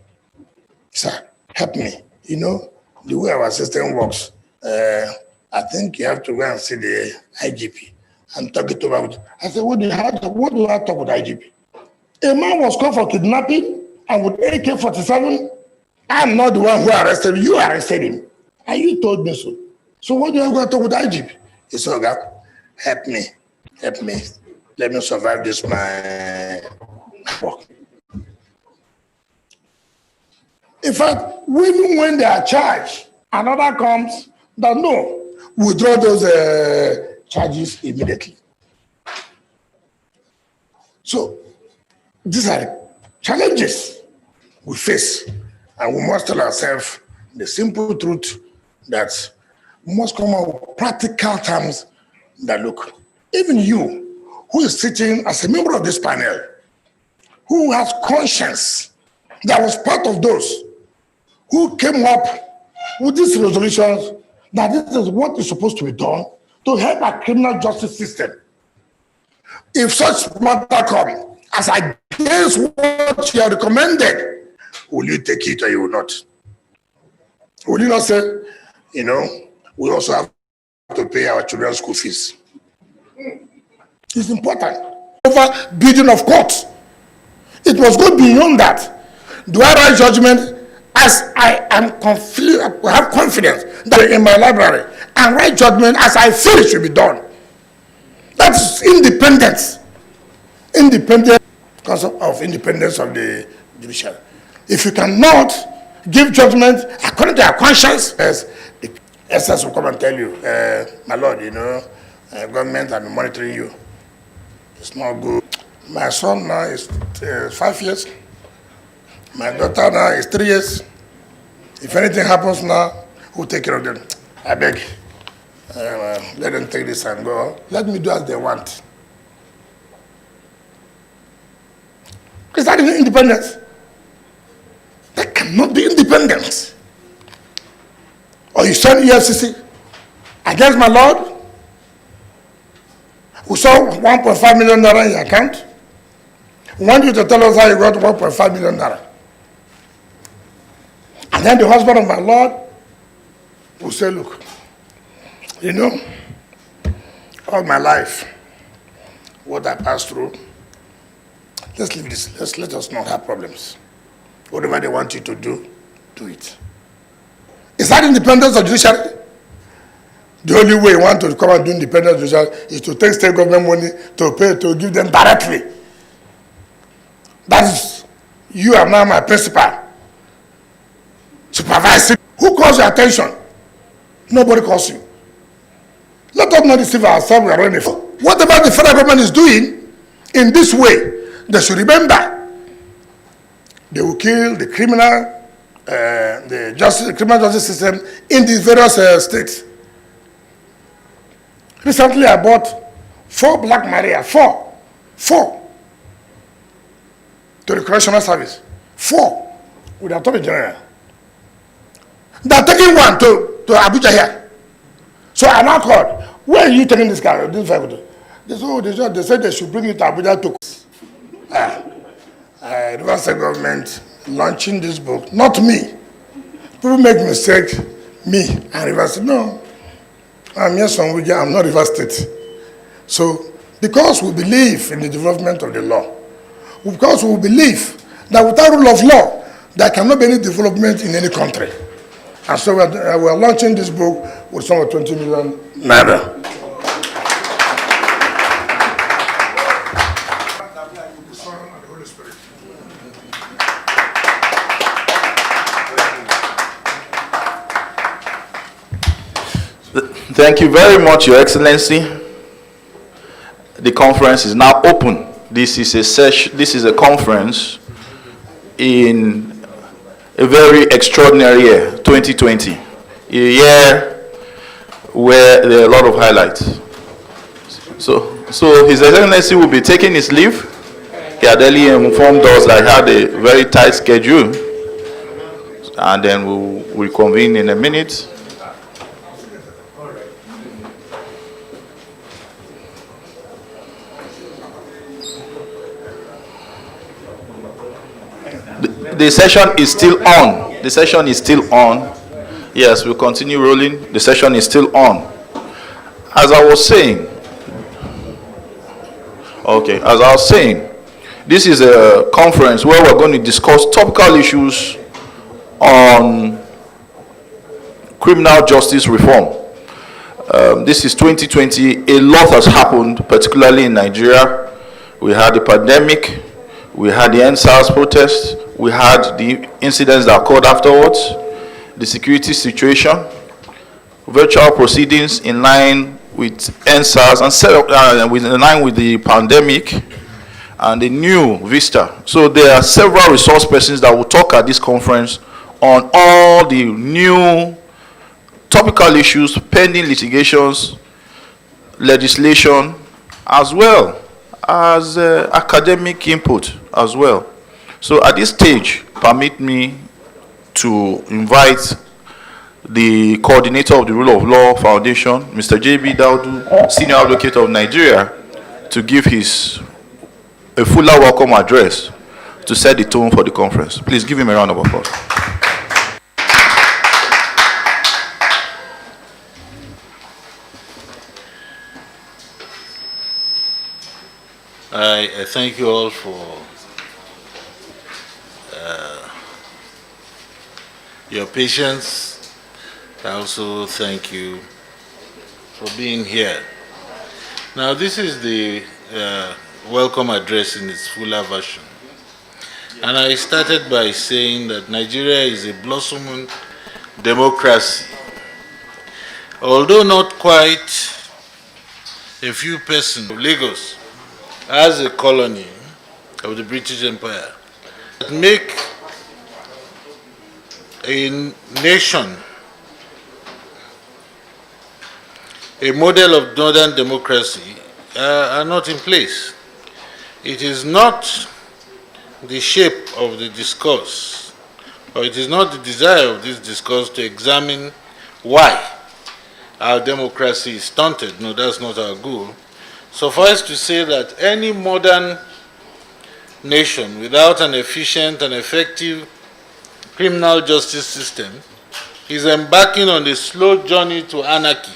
Sir, help me. You know, the way our system works, I think you have to go and see the IGP and talk it over with. I said, what do I talk with IGP? A man was caught for kidnapping and with AK-47. I'm not the one who arrested him. You arrested him. And you told me so. So what do I go to talk with IGP? He said, okay, help me. Help me. Let me survive this, my work. In fact, even when they are charged, another comes that no, withdraw those charges immediately. So these are challenges we face, and we must tell ourselves the simple truth that we must come up with practical terms that look, even you who is sitting as a member of this panel, who has conscience, that was part of those who came up with these resolutions, that this is what is supposed to be done to help our criminal justice system. If such matter come as against what you have recommended, will you take it or you will not? Will you not say, you know, we also have to pay our children's school fees? It's important. Over building of courts. It must go beyond that. Do I write judgment as I have confidence that in my library and write judgment as I feel it should be done? That's independence. Independence concept of independence of the judiciary. If you cannot give judgment according to your conscience, as the SS will come and tell you, my lord, you know, government have been monitoring you. It's not good. My son now is 5 years. My daughter now is 3 years. If anything happens now, who take care of them? I beg. Let them take this and go. Let me do as they want. Is that independence? That cannot be independence. Or you send EFCC against my lord, who saw 1.5 million naira in your account. We want you to tell us how you got 1.5 million naira. And then the husband of my lord will say, look, you know, all my life, what I passed through, let's leave this. Let us not have problems. Whatever they want you to do, do it. Is that independence of judiciary? The only way you want to come and do independence of judiciary is to take state government money to pay, to give them directly. That is, you are now my principal. Supervising. Who calls your attention? Nobody calls you. Let us not deceive ourselves we are running for. Whatever the federal government is doing in this way, they should remember they will kill the criminal, the criminal justice system in the various states. Recently, I bought 4 Black Maria, 4 to the correctional service, 4 with the Attorney General. They are taking one to Abuja here. So I now called, where are you taking this car, this vehicle? They said they should bring it to Abuja to. The State government launching this book, not me. People make mistake, me and Rivers State. No, I'm here somewhere, I'm not Rivers State. So, because we believe in the development of the law, because we believe that without rule of law, there cannot be any development in any country. And so we're launching this book with some of 20 million naira. Thank you very much, Your Excellency. The conference is now open. This is a session. This is a conference in a very extraordinary year, 2020, a year where there are a lot of highlights. So His Excellency will be taking his leave. He had earlier informed us that he had a very tight schedule, and then we'll reconvene in a minute. The session is still on. The session is still on. Yes, we'll continue rolling. The session is still on. As I was saying, this is a conference where we're going to discuss topical issues on criminal justice reform. This is 2020. A lot has happened, particularly in Nigeria. We had the pandemic, we had the NSAS protests, we had the incidents that occurred afterwards, the security situation, virtual proceedings in line with NSAS and in line with the pandemic, and the new vista. So there are several resource persons that will talk at this conference on all the new topical issues, pending litigations, legislation, as well as academic input as well. So at this stage, permit me to invite the coordinator of the Rule of Law Foundation, Mr. J.B. Daudu, Senior Advocate of Nigeria, to give a fuller welcome address to set the tone for the conference. Please give him a round of applause. I thank you all for your patience. I also thank you for being here. Now, this is the welcome address in its fuller version. And I started by saying that Nigeria is a blossoming democracy. Although not quite a few persons of Lagos as a colony of the British Empire that make a nation a model of northern democracy are not in place. It is not the shape of the discourse, or it is not the desire of this discourse to examine why our democracy is stunted. No, that's not our goal. Suffice to say that any modern nation without an efficient and effective criminal justice system is embarking on a slow journey to anarchy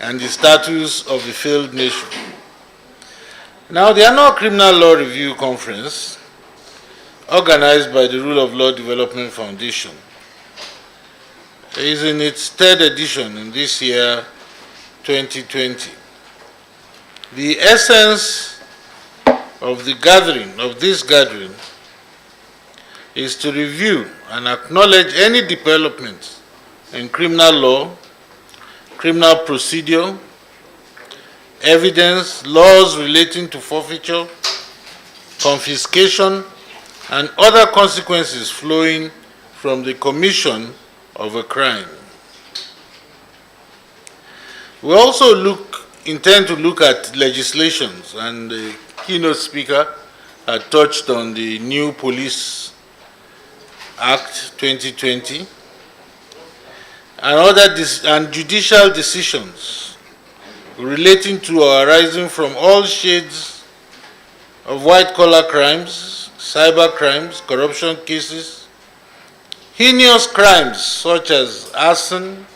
and the status of a failed nation. Now, the annual Criminal Law Review Conference, organized by the Rule of Law Development Foundation, is in its third edition in this year, 2020. The essence of this gathering, is to review and acknowledge any developments in criminal law, criminal procedure, evidence, laws relating to forfeiture, confiscation, and other consequences flowing from the commission of a crime. We also intend to look at legislations, and the keynote speaker had touched on the new Police Act 2020 and judicial decisions relating to or arising from all shades of white-collar crimes, cyber crimes, corruption cases, heinous crimes such as arson,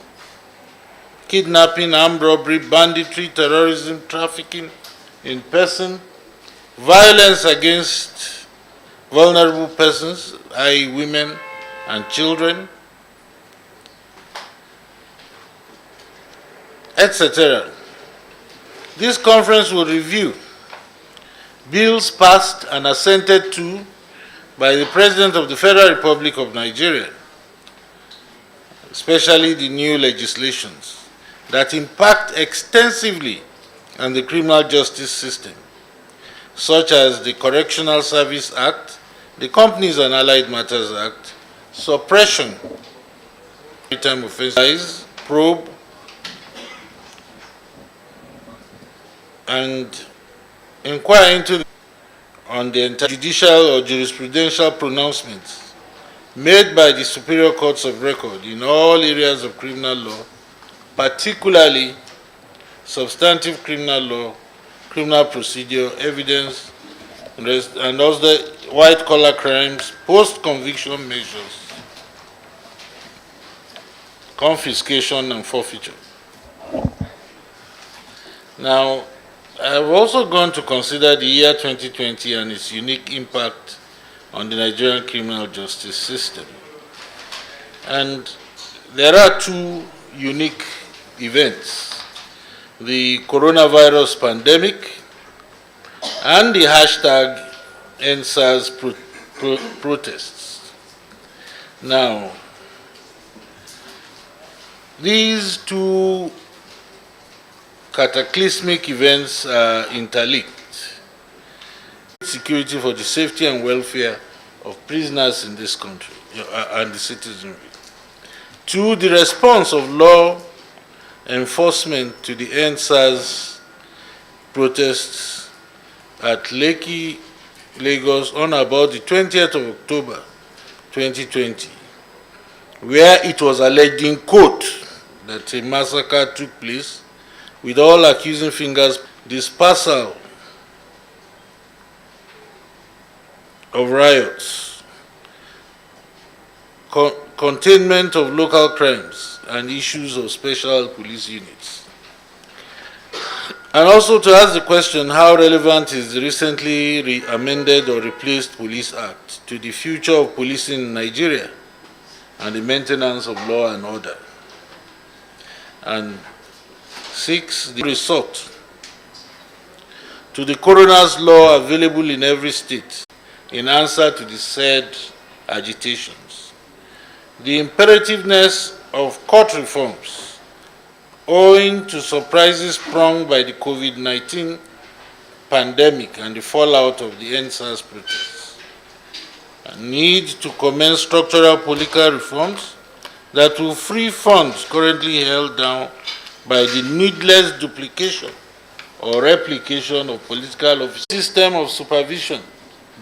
kidnapping, armed robbery, banditry, terrorism, trafficking in person, violence against vulnerable persons, i.e. women and children, etc. This conference will review bills passed and assented to by the President of the Federal Republic of Nigeria, especially the new legislations that impact extensively on the criminal justice system, such as the Correctional Service Act, the Companies and Allied Matters Act, suppression, maritime offences, probe, and inquire into on the judicial or jurisprudential pronouncements made by the superior courts of record in all areas of criminal law, particularly substantive criminal law, criminal procedure, evidence, and also white-collar crimes, post-conviction measures, confiscation and forfeiture. Now, I've also gone to consider the year 2020 and its unique impact on the Nigerian criminal justice system. And there are two unique events: the coronavirus pandemic and the hashtag EndSARS protests. Now, these two cataclysmic events are interlinked. Security for the safety and welfare of prisoners in this country and the citizenry. Two, the response of law enforcement to the EndSARS protests at Lekki, Lagos on about the 20th of October 2020, where it was alleged in court that a massacre took place, with all accusing fingers, dispersal of riots, containment of local crimes, and issues of special police units. And also to ask the question, how relevant is the recently amended or replaced Police Act to the future of policing in Nigeria and the maintenance of law and order? And 6, the resort to the coroner's law available in every state in answer to the said agitations. The imperativeness of court reforms owing to surprises sprung by the COVID-19 pandemic and the fallout of the EndSARS protests. A need to commence structural political reforms that will free funds currently held down by the needless duplication or replication of political office. System of supervision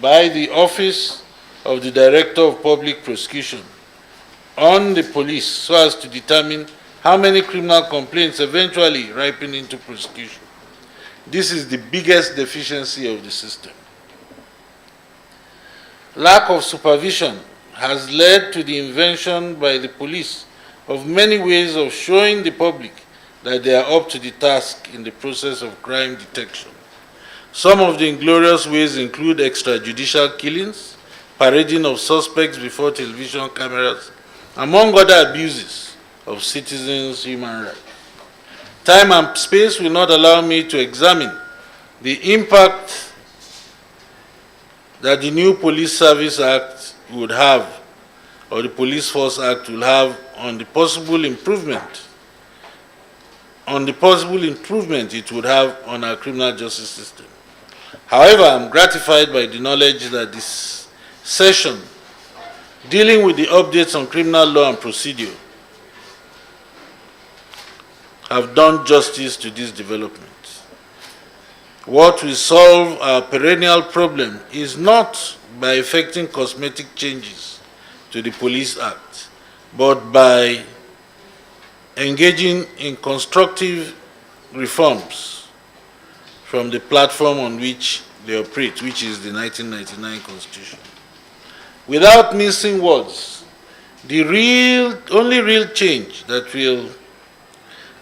by the Office of the Director of Public Prosecution on the police so as to determine how many criminal complaints eventually ripen into prosecution. This is the biggest deficiency of the system. Lack of supervision has led to the invention by the police of many ways of showing the public that they are up to the task in the process of crime detection. Some of the inglorious ways include extrajudicial killings, parading of suspects before television cameras, among other abuses of citizens' human rights. Time and space will not allow me to examine the impact that the new Police Service Act would have, or the Police Force Act will have, on the possible improvement it would have on our criminal justice system. However, I'm gratified by the knowledge that this session dealing with the updates on criminal law and procedure have done justice to this development. What will solve our perennial problem is not by effecting cosmetic changes to the Police Act, but by engaging in constructive reforms from the platform on which they operate, which is the 1999 Constitution. Without missing words, the only real change that will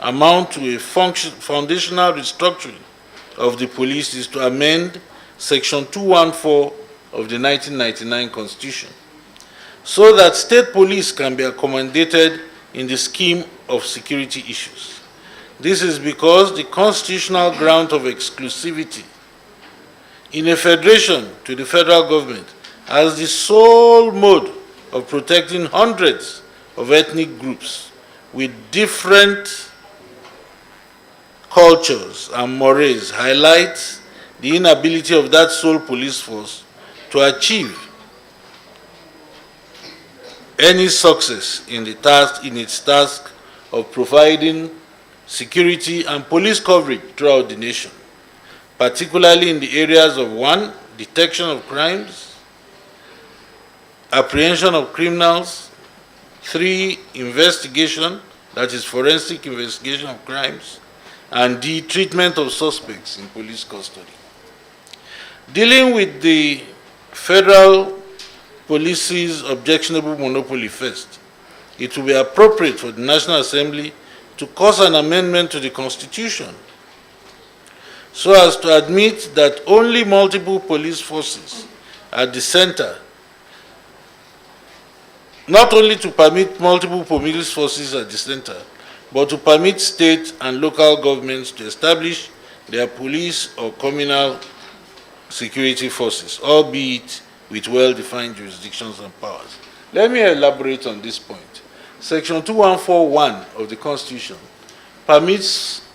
amount to a foundational restructuring of the police is to amend Section 214 of the 1999 Constitution so that state police can be accommodated in the scheme of security issues. This is because the constitutional ground of exclusivity in a federation to the federal government as the sole mode of protecting hundreds of ethnic groups with different cultures and mores highlights the inability of that sole police force to achieve any success in its task of providing security and police coverage throughout the nation. particularly in the areas of 1, detection of crimes, apprehension of criminals, 3, investigation, that is forensic investigation of crimes, and D, treatment of suspects in police custody. Dealing with the federal police's objectionable monopoly first, it will be appropriate for the National Assembly to cause an amendment to the Constitution so as to admit that only multiple police forces at the center, not only to permit multiple police forces at the center, but to permit state and local governments to establish their police or communal security forces, albeit with well-defined jurisdictions and powers. Let me elaborate on this point. Section 2141 of the Constitution permits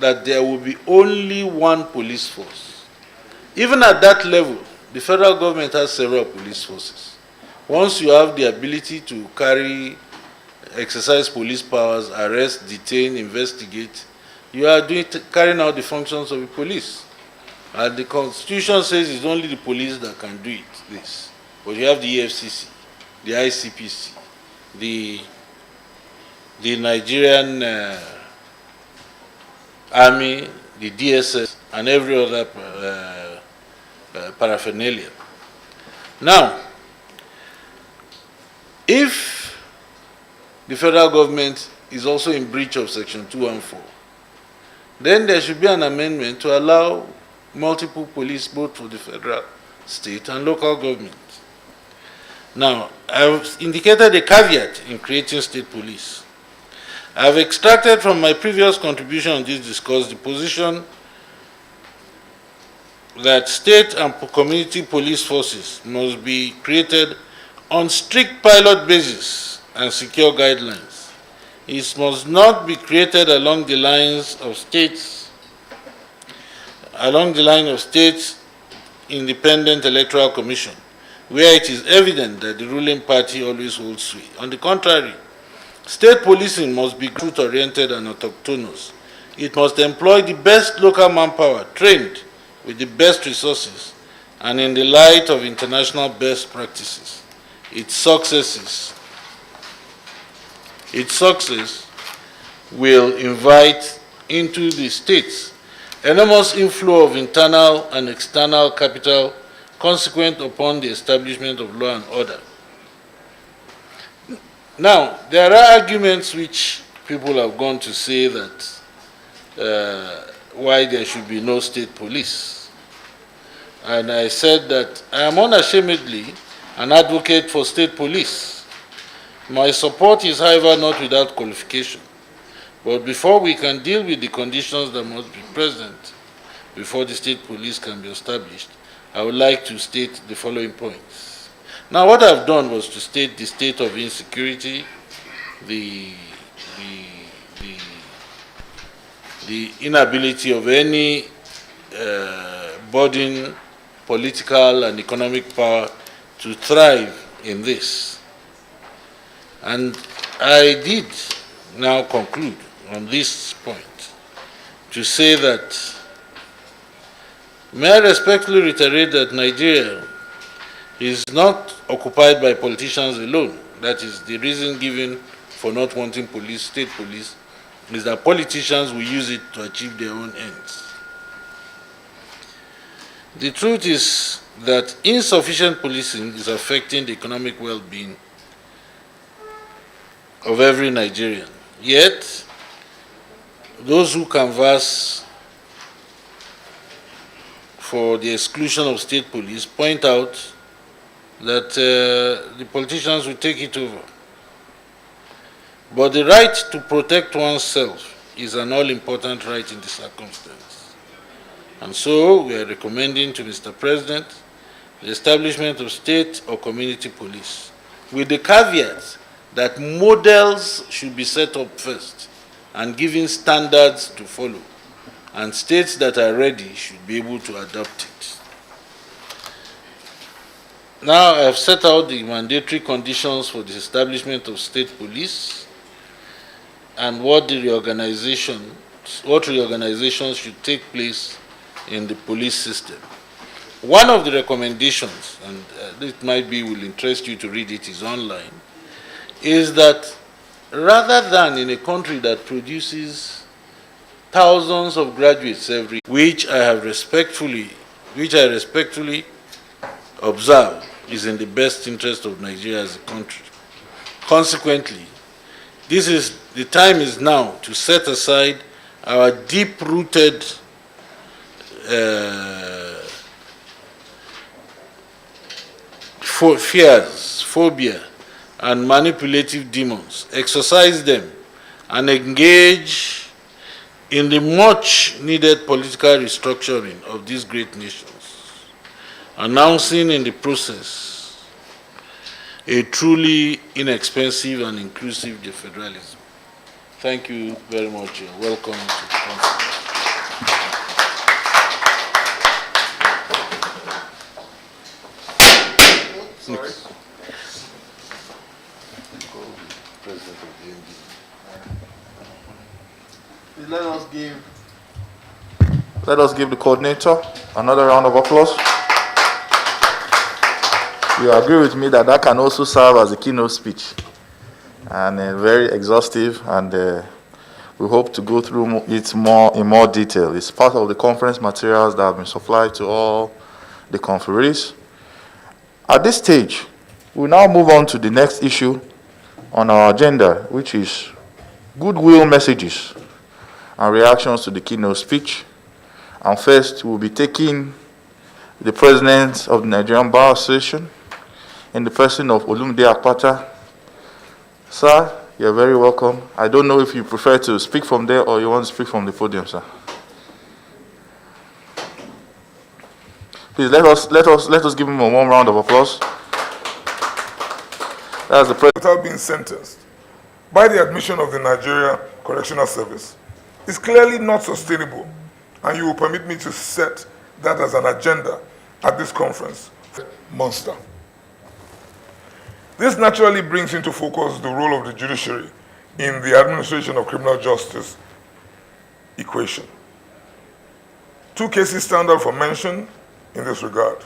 that there will be only one police force. Even at that level, the federal government has several police forces. Once you have the ability to exercise police powers, arrest, detain, investigate, you are carrying out the functions of the police. And the Constitution says it's only the police that can do this. But you have the EFCC, the ICPC, the Nigerian Army, the DSS, and every other paraphernalia. Now, if the federal government is also in breach of Section 214, then there should be an amendment to allow multiple police, both for the federal, state, and local government. Now, I've indicated a caveat in creating state police. I've extracted from my previous contribution on this discourse the position that state and community police forces must be created on strict pilot basis and secure guidelines. It must not be created along the lines of states independent electoral commission, where it is evident that the ruling party always holds sway. On the contrary, state policing must be truth-oriented and autochthonous. It must employ the best local manpower, trained with the best resources, and in the light of international best practices. Its success will invite into the states enormous inflow of internal and external capital consequent upon the establishment of law and order. Now, there are arguments which people have gone to say that why there should be no state police. And I said that I am unashamedly an advocate for state police. My support is, however, not without qualification. But before we can deal with the conditions that must be present before the state police can be established, I would like to state the following points. Now, what I've done was to state the state of insecurity, the inability of any budding political and economic power to thrive in this. And I did now conclude on this point to say that, may I respectfully reiterate that Nigeria is not occupied by politicians alone. That is the reason given for not wanting police, state police, is that politicians will use it to achieve their own ends. The truth is that insufficient policing is affecting the economic well-being of every Nigerian. Yet, those who canvass for the exclusion of state police point out that the politicians will take it over. But the right to protect oneself is an all-important right in the circumstance. And so we are recommending to Mr. President the establishment of state or community police, with the caveat that models should be set up first and given standards to follow, and states that are ready should be able to adopt it. Now I have set out the mandatory conditions for the establishment of state police and what reorganizations should take place in the police system. One of the recommendations, and this might be will interest you to read it, is online, is that rather than in a country that produces thousands of graduates every, which I respectfully observe is in the best interest of Nigeria as a country. Consequently, the time is now to set aside our deep-rooted fears, phobia, and manipulative demons, exorcise them, and engage in the much needed political restructuring of these great nations, announcing in the process a truly inexpensive and inclusive federalism. Thank you very much and welcome to the conference. Sorry. President of the ND. Please let us give the coordinator another round of applause. You agree with me that can also serve as a keynote speech, and very exhaustive, and we hope to go through it in more detail. It's part of the conference materials that have been supplied to all the conferees. At this stage, we'll now move on to the next issue on our agenda, which is goodwill messages and reactions to the keynote speech. And first, we'll be taking the president of the Nigerian Bar Association in the person of Olumide Akpata. Sir, you're very welcome. I don't know if you prefer to speak from there or you want to speak from the podium, sir. Please let us give him a warm round of applause. That's the president. Without being sentenced by the admission of the Nigeria Correctional Service is clearly not sustainable, and you will permit me to set that as an agenda at this conference. Monster. This naturally brings into focus the role of the judiciary in the administration of criminal justice equation. Two cases stand out for mention in this regard.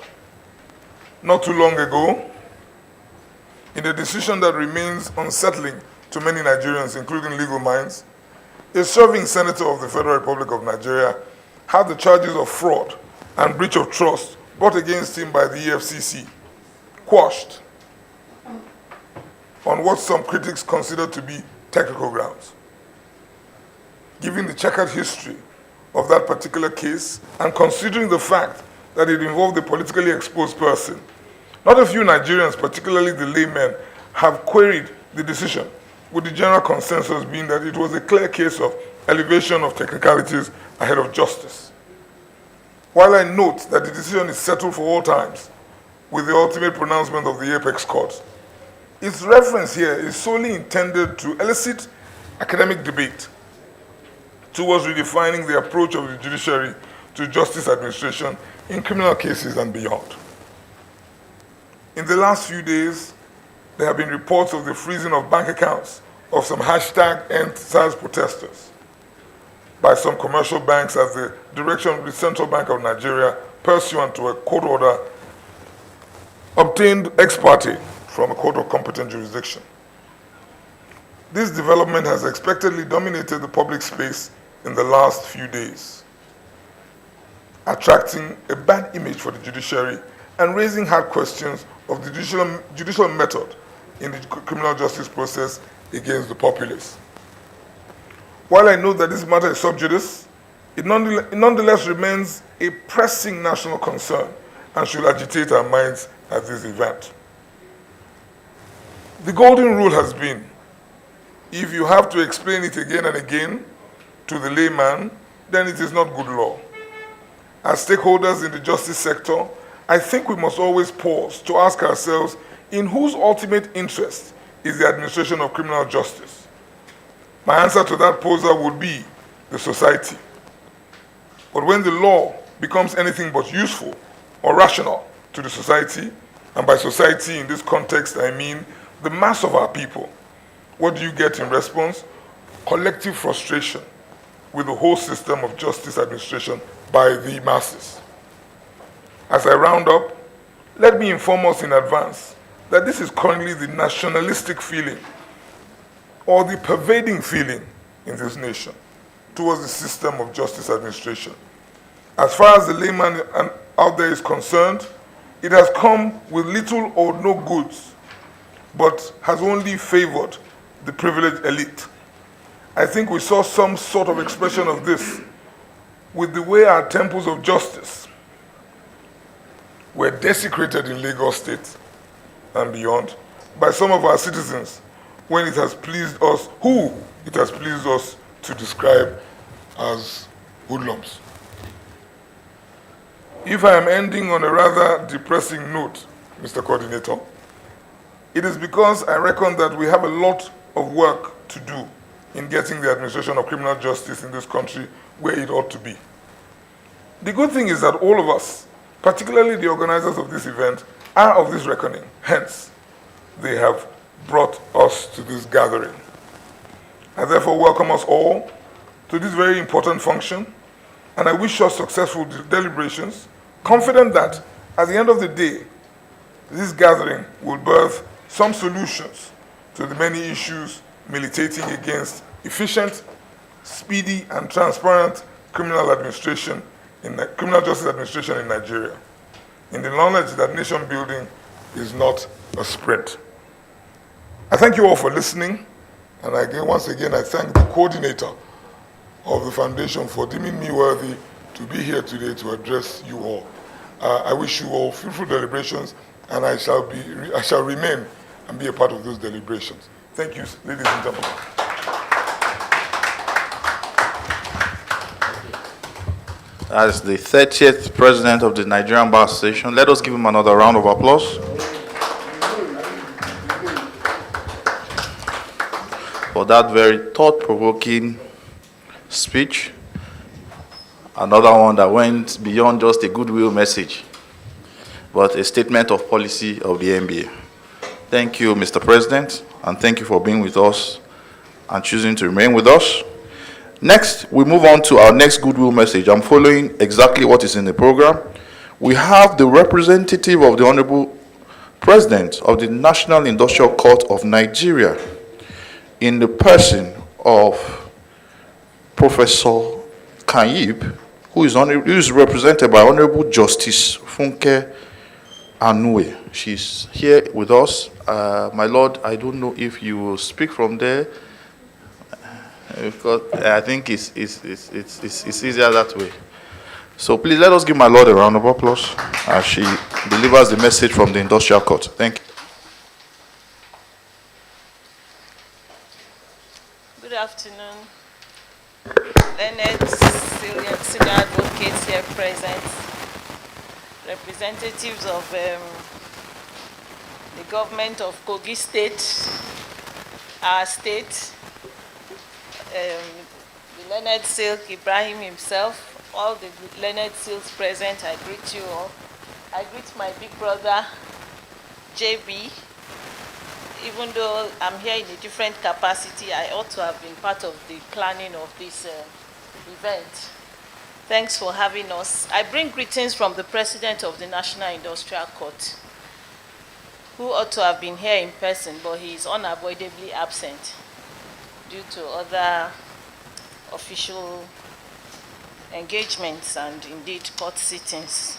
Not too long ago, in a decision that remains unsettling to many Nigerians, including legal minds, a serving senator of the Federal Republic of Nigeria had the charges of fraud and breach of trust brought against him by the EFCC quashed on what some critics consider to be technical grounds. Given the checkered history of that particular case and considering the fact that it involved a politically exposed person, not a few Nigerians, particularly the laymen, have queried the decision, with the general consensus being that it was a clear case of elevation of technicalities ahead of justice. While I note that the decision is settled for all times with the ultimate pronouncement of the apex court, its reference here is solely intended to elicit academic debate towards redefining the approach of the judiciary to justice administration in criminal cases and beyond. In the last few days, there have been reports of the freezing of bank accounts of some #EndSARS protesters by some commercial banks at the direction of the Central Bank of Nigeria, pursuant to a court order obtained ex parte from a court of competent jurisdiction. This development has expectedly dominated the public space in the last few days, attracting a bad image for the judiciary and raising hard questions of the judicial method in the criminal justice process against the populace. While I know that this matter is sub judice, it nonetheless remains a pressing national concern and should agitate our minds at this event. The golden rule has been, if you have to explain it again and again to the layman, then it is not good law. As stakeholders in the justice sector, I think we must always pause to ask ourselves, in whose ultimate interest is the administration of criminal justice? My answer to that poser would be the society. But when the law becomes anything but useful or rational to the society, and by society in this context I mean the mass of our people, what do you get in response? Collective frustration, with the whole system of justice administration by the masses. As I round up, let me inform us in advance that this is currently the nationalistic feeling or the pervading feeling in this nation towards the system of justice administration. As far as the layman out there is concerned, it has come with little or no goods, but has only favored the privileged elite. I think we saw some sort of expression of this with the way our temples of justice were desecrated in Lagos State and beyond by some of our citizens when it has pleased us, who it has pleased us to describe as hoodlums. If I am ending on a rather depressing note, Mr. Coordinator, it is because I reckon that we have a lot of work to do in getting the administration of criminal justice in this country where it ought to be. The good thing is that all of us, particularly the organizers of this event, are of this reckoning. Hence, they have brought us to this gathering. I therefore welcome us all to this very important function, and I wish us successful deliberations, confident that at the end of the day, this gathering will birth some solutions to the many issues militating against efficient, speedy, and transparent criminal justice administration in Nigeria, in the knowledge that nation building is not a sprint. I thank you all for listening, and once again, I thank the coordinator of the foundation for deeming me worthy to be here today to address you all. I wish you all fruitful deliberations, and I shall remain and be a part of those deliberations. Thank you, ladies and gentlemen. As the 30th president of the Nigerian Bar Association, let us give him another round of applause. For that very thought-provoking speech. Another one that went beyond just a goodwill message, but a statement of policy of the NBA. Thank you, Mr. President, and thank you for being with us and choosing to remain with us. Next, we move on to our next goodwill message. I'm following exactly what is in the program. We have the representative of the Honorable President of the National Industrial Court of Nigeria in the person of Professor Kanyib, who is represented by Honorable Justice Funke Anue. She's here with us. My Lord, I don't know if you will speak from there, because I think it's easier that way. So please let us give my Lord a round of applause as she delivers the message from the Industrial Court. Thank you. Good afternoon. Learned senior advocates here present, representatives of the government of Kogi State, our state, the Learned Silk Ibrahim himself, all the Learned Silks present, I greet you all. I greet my big brother, JB. Even though I'm here in a different capacity, I ought to have been part of the planning of this event. Thanks for having us. I bring greetings from the President of the National Industrial Court, who ought to have been here in person, but he is unavoidably absent due to other official engagements and indeed court sittings.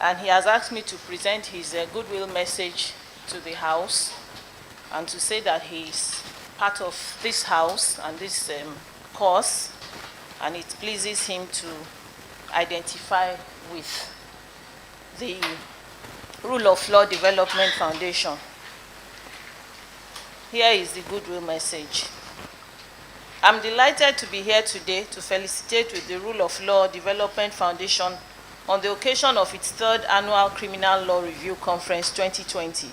And he has asked me to present his goodwill message to the House and to say that he is part of this House and this course, and it pleases him to identify with the Rule of Law Development Foundation. Here is the goodwill message. I'm delighted to be here today to felicitate with the Rule of Law Development Foundation on the occasion of its third annual Criminal Law Review Conference 2020.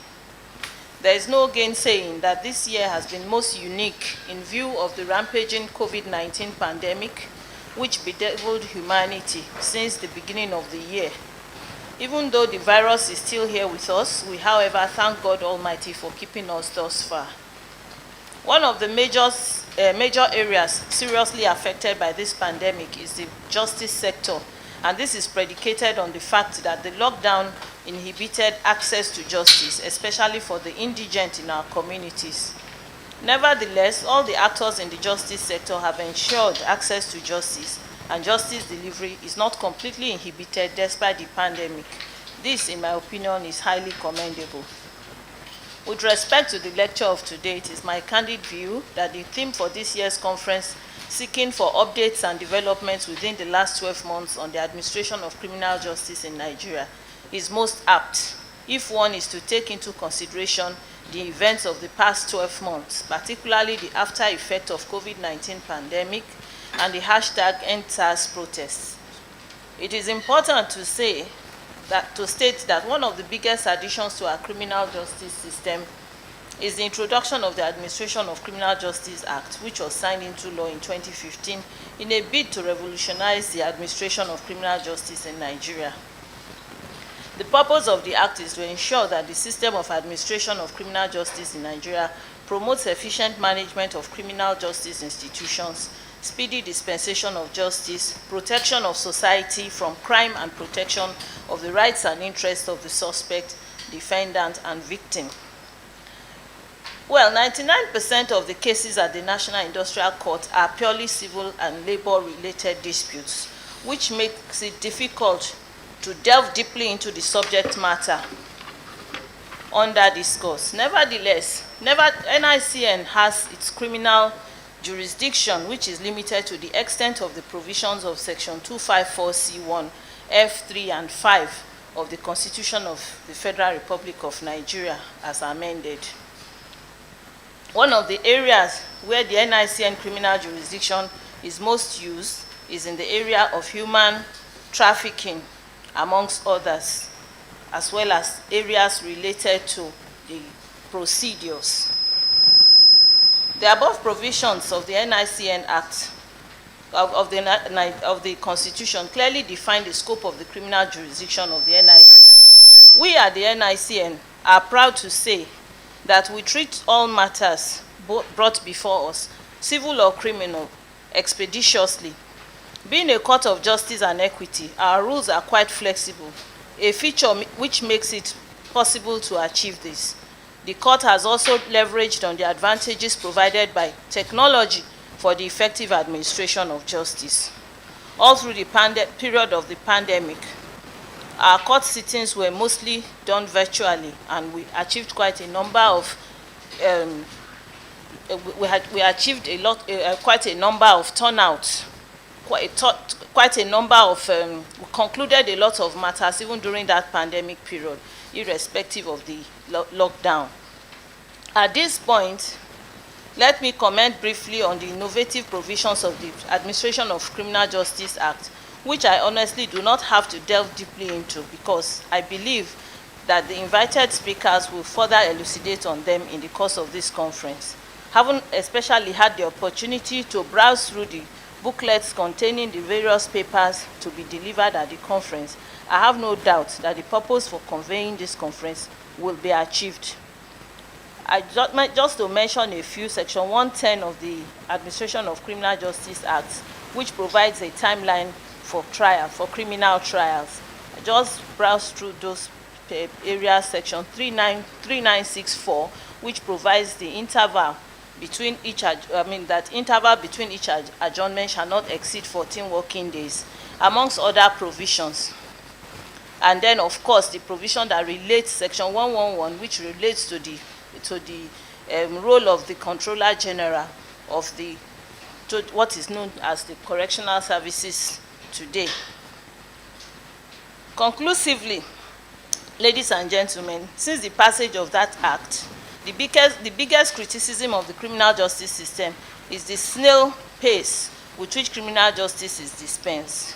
There is no gainsaying that this year has been most unique in view of the rampaging COVID-19 pandemic, which bedeviled humanity since the beginning of the year. Even though the virus is still here with us, we, however, thank God Almighty for keeping us thus far. One of the major areas seriously affected by this pandemic is the justice sector, and this is predicated on the fact that the lockdown inhibited access to justice, especially for the indigent in our communities. Nevertheless, all the actors in the justice sector have ensured access to justice, and justice delivery is not completely inhibited despite the pandemic. This, in my opinion, is highly commendable. With respect to the lecture of today, it is my candid view that the theme for this year's conference, seeking for updates and developments within the last 12 months on the administration of criminal justice in Nigeria, is most apt if one is to take into consideration the events of the past 12 months, particularly the after effect of COVID-19 pandemic and the hashtag #EndSARS protests. It is important to state that one of the biggest additions to our criminal justice system is the introduction of the Administration of Criminal Justice Act, which was signed into law in 2015 in a bid to revolutionize the administration of criminal justice in Nigeria. The purpose of the act is to ensure that the system of administration of criminal justice in Nigeria promotes efficient management of criminal justice institutions, speedy dispensation of justice, protection of society from crime, and protection of the rights and interests of the suspect, defendant, and victim. Well, 99% of the cases at the National Industrial Court are purely civil and labor-related disputes, which makes it difficult to delve deeply into the subject matter under discourse. Nevertheless, NICN has its criminal jurisdiction, which is limited to the extent of the provisions of Section 254C1, F3 and 5 of the Constitution of the Federal Republic of Nigeria as amended. One of the areas where the NICN criminal jurisdiction is most used is in the area of human trafficking, amongst others, as well as areas related to the procedures. The above provisions of the NICN Act of the Constitution clearly define the scope of the criminal jurisdiction of the NICN. We at the NICN are proud to say that we treat all matters brought before us, civil or criminal, expeditiously. Being a court of justice and equity, our rules are quite flexible, a feature which makes it possible to achieve this. The court has also leveraged on the advantages provided by technology for the effective administration of justice. All through the period of the pandemic, our court sittings were mostly done virtually, and we achieved quite a number of quite a number of turnouts. Quite a number of we concluded a lot of matters even during that pandemic period, irrespective of the lockdown. At this point, let me comment briefly on the innovative provisions of the Administration of Criminal Justice Act, which I honestly do not have to delve deeply into because I believe that the invited speakers will further elucidate on them in the course of this conference. Having especially had the opportunity to browse through the booklets containing the various papers to be delivered at the conference, I have no doubt that the purpose for convening this conference will be achieved. Just to mention a few, Section 110 of the Administration of Criminal Justice Act, which provides a timeline for criminal trials. I just browsed through those areas. Section 3964, which provides the interval between each adjournment shall not exceed 14 working days, amongst other provisions. And then, of course, the provision that relates, Section 111, which relates to the role of the Controller General of what is known as the Correctional Services today. Conclusively, ladies and gentlemen, since the passage of that act, the biggest criticism of the criminal justice system is the snail pace with which criminal justice is dispensed.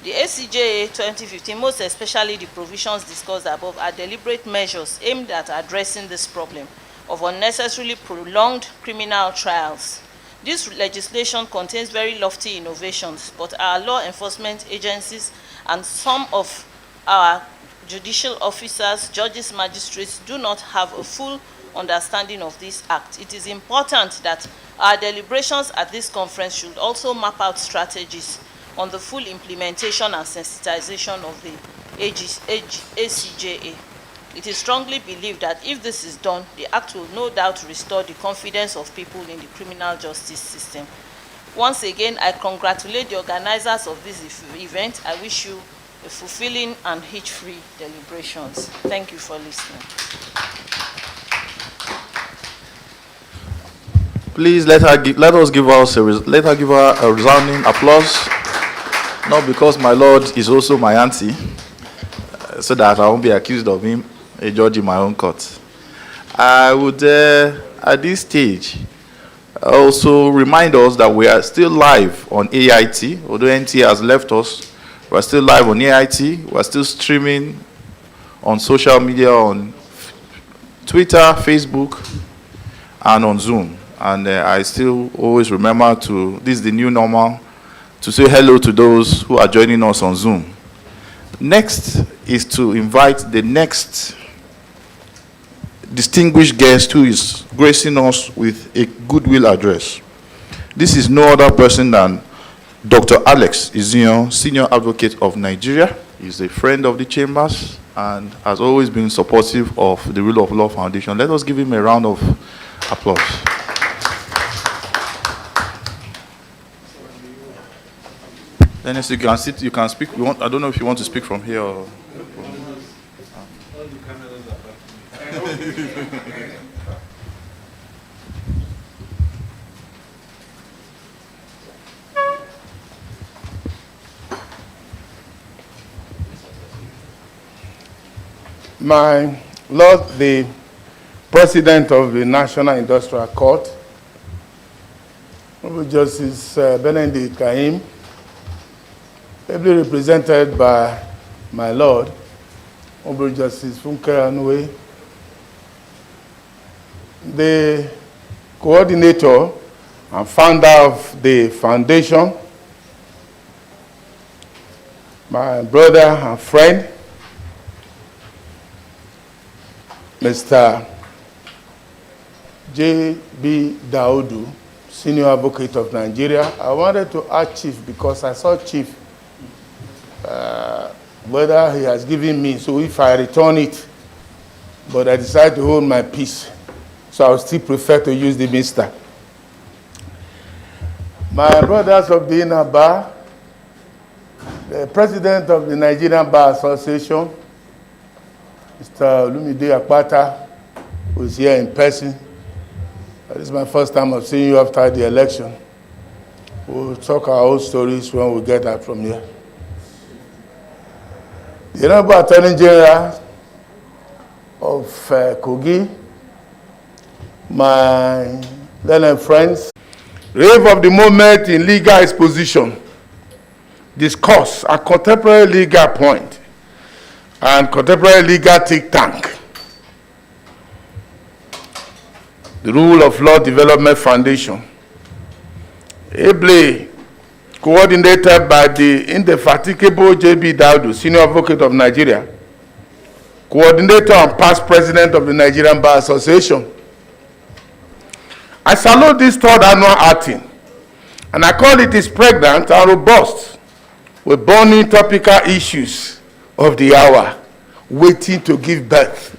The ACJA 2015, most especially the provisions discussed above, are deliberate measures aimed at addressing this problem of unnecessarily prolonged criminal trials. This legislation contains very lofty innovations, but our law enforcement agencies and some of our judicial officers, judges, magistrates do not have a full understanding of this act. It is important that our deliberations at this conference should also map out strategies on the full implementation and sensitization of the ACJA. It is strongly believed that if this is done, the act will no doubt restore the confidence of people in the criminal justice system. Once again, I congratulate the organizers of this event. I wish you a fulfilling and hitch-free deliberations. Thank you for listening. Please let her give her a resounding applause. Not because my Lord is also my auntie, so that I won't be accused of him a judge in my own court. I would, at this stage, also remind us that we are still live on AIT. Although NT has left us, we are still live on AIT. We are still streaming on social media, on Twitter, Facebook, and on Zoom. And I still always remember this is the new normal, to say hello to those who are joining us on Zoom. Next is to invite the next distinguished guest who is gracing us with a goodwill address. This is no other person than Dr. Alex Izion, Senior Advocate of Nigeria. He's a friend of the Chambers and has always been supportive of the Rule of Law Foundation. Let us give him a round of applause. Dennis, you can sit, you can speak. I don't know if you want to speak from here or... My Lord, the President of the National Industrial Court, Honorable Justice Benedict Kaim, ably represented by my Lord, Honorable Justice Funke Anue, the coordinator and founder of the foundation, my brother and friend, Mr. J.B. Daudu, Senior Advocate of Nigeria. I wanted to ask Chief because I saw Chief, whether he has given me, so if I return it, but I decided to hold my peace, so I would still prefer to use the Mr. My brothers of the Inner Bar, the President of the Nigerian Bar Association, Mr. Olumide Akpata, who is here in person. This is my first time of seeing you after the election. We'll talk our own stories when we get out from here. The Honorable Attorney General of Kogi, my learned friends, rave of the moment in legal exposition, discuss a contemporary legal point and contemporary legal think tank. The Rule of Law Development Foundation, ably coordinated by the indefatigable J.B. Daudu, Senior Advocate of Nigeria, coordinator and past president of the Nigerian Bar Association. I salute this third annual outing, and I call it is pregnant and robust with burning topical issues of the hour, waiting to give birth.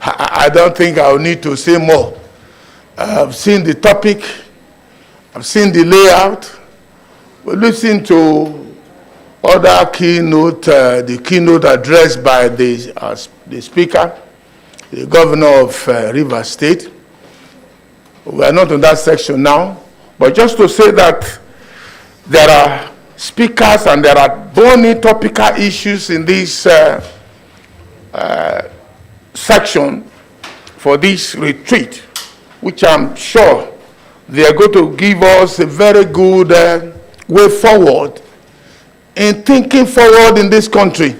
I don't think I'll need to say more. I've seen the topic, I've seen the layout. We listened to other keynote, the keynote address by the speaker, the governor of Rivers State. We are not in that section now, but just to say that there are speakers and there are burning topical issues in this section for this retreat, which I'm sure they are going to give us a very good way forward in thinking forward in this country.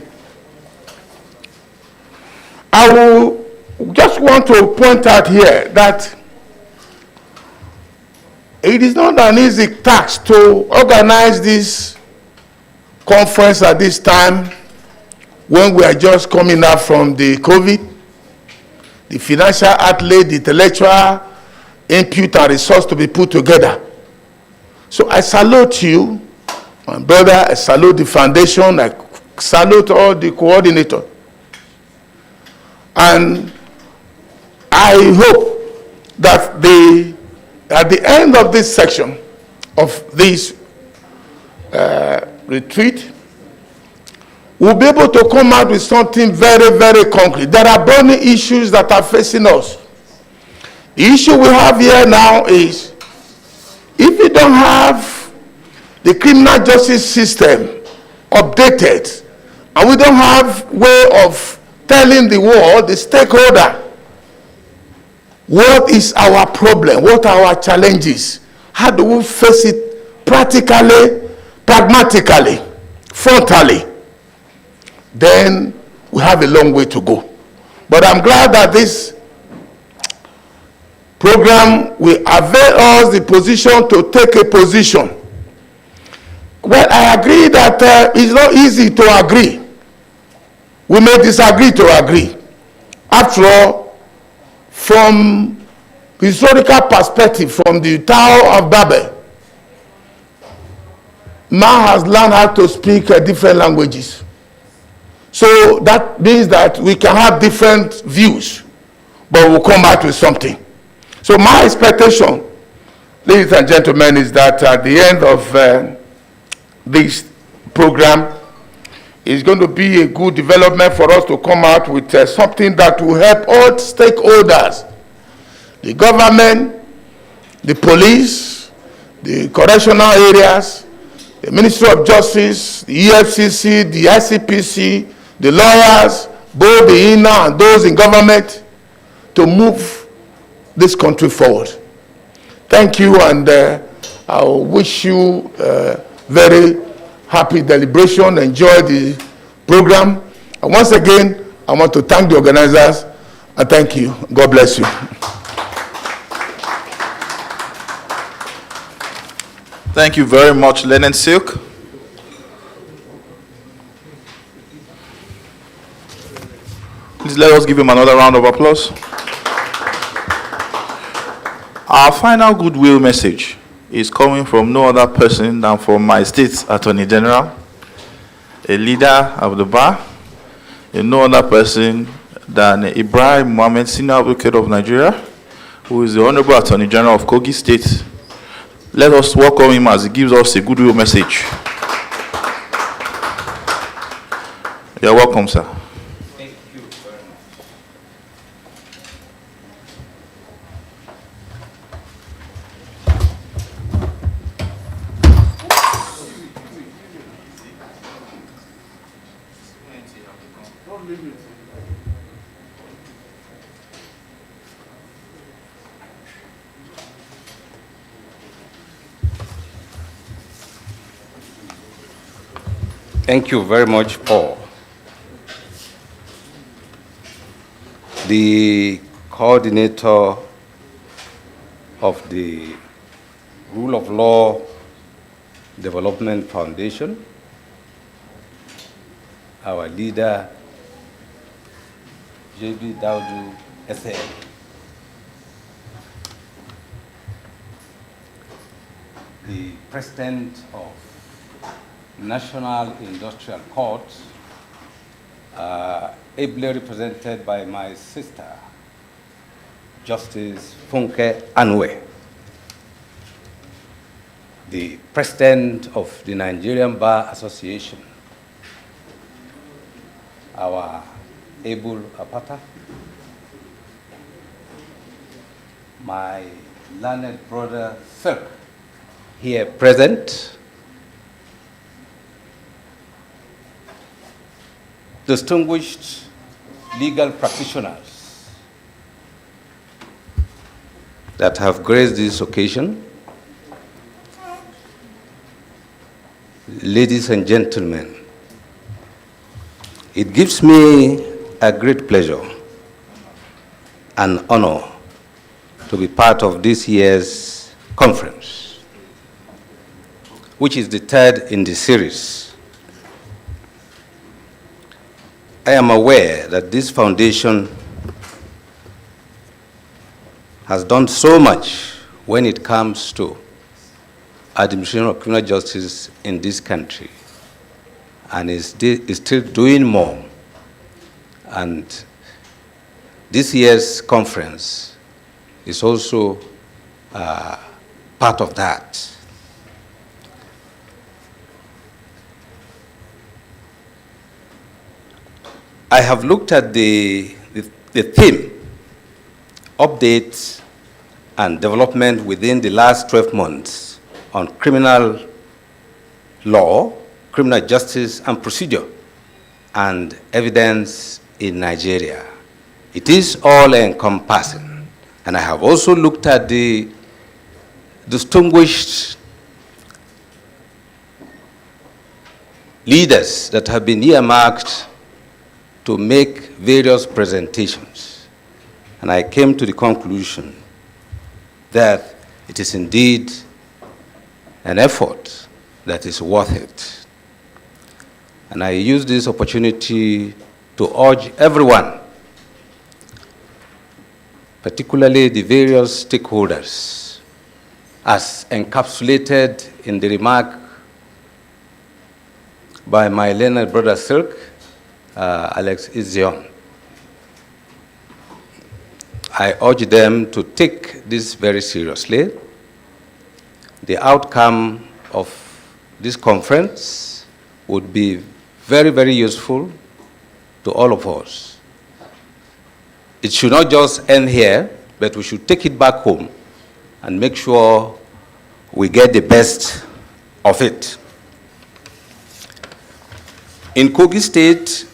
I will just want to point out here that it is not an easy task to organize this conference at this time when we are just coming out from the COVID. the financial outlay, the intellectual input and resource to be put together. So I salute you, my brother. I salute the foundation. I salute all the coordinators. And I hope that at the end of this section of this retreat, we'll be able to come out with something very, very concrete. There are burning issues that are facing us. The issue we have here now is, if we don't have the criminal justice system updated, and we don't have way of telling the world, the stakeholder, what is our problem, what are our challenges, how do we face it practically, pragmatically, frontally, then we have a long way to go. But I'm glad that this program will avail us the position to take a position. Well, I agree that it's not easy to agree. We may disagree to agree. After all, from historical perspective, from the Tower of Babel, man has learned how to speak different languages. So that means that we can have different views, but we'll come back with something. So my expectation, ladies and gentlemen, is that at the end of this program, is going to be a good development for us to come out with something that will help all stakeholders, the government, the police, the correctional areas, the Ministry of Justice, the EFCC, the ICPC, the lawyers, both the inner and those in government, to move this country forward. Thank you, and I wish you very happy deliberation. Enjoy the program. And once again, I want to thank the organizers, and thank you. God bless you. Thank you very much, Leonard Silk. Please let us give him another round of applause. Our final goodwill message is coming from no other person than from my state's Attorney General, a leader of the bar, and no other person than Ibrahim Mohammed, Senior Advocate of Nigeria, who is the Honorable Attorney General of Kogi State. Let us welcome him as he gives us a goodwill message. You're welcome, sir. Thank you very much. Thank you very much, Paul. The coordinator of the Rule of Law Development Foundation, our leader, J.B. Daudu, SL. The president of National Industrial Court, ably represented by my sister, Justice Funke Anwe, the president of the Nigerian Bar Association, our able Apata, my learned brother Sir, here present, distinguished legal practitioners that have graced this occasion, ladies and gentlemen, it gives me a great pleasure and honor to be part of this year's conference, which is the third in the series. I am aware that this foundation has done so much when it comes to administration of criminal justice in this country, and is still doing more. And this year's conference is also part of that. I have looked at the theme, updates and development within the last 12 months on criminal law, criminal justice and procedure, and evidence in Nigeria. It is all encompassing. And I have also looked at the distinguished leaders that have been earmarked to make various presentations. And I came to the conclusion that it is indeed an effort that is worth it. And I use this opportunity to urge everyone, particularly the various stakeholders, as encapsulated in the remark by my learned brother Silk, Alex Izion. I urge them to take this very seriously. The outcome of this conference would be very, very useful to all of us. It should not just end here, but we should take it back home and make sure we get the best of it. In Kogi State,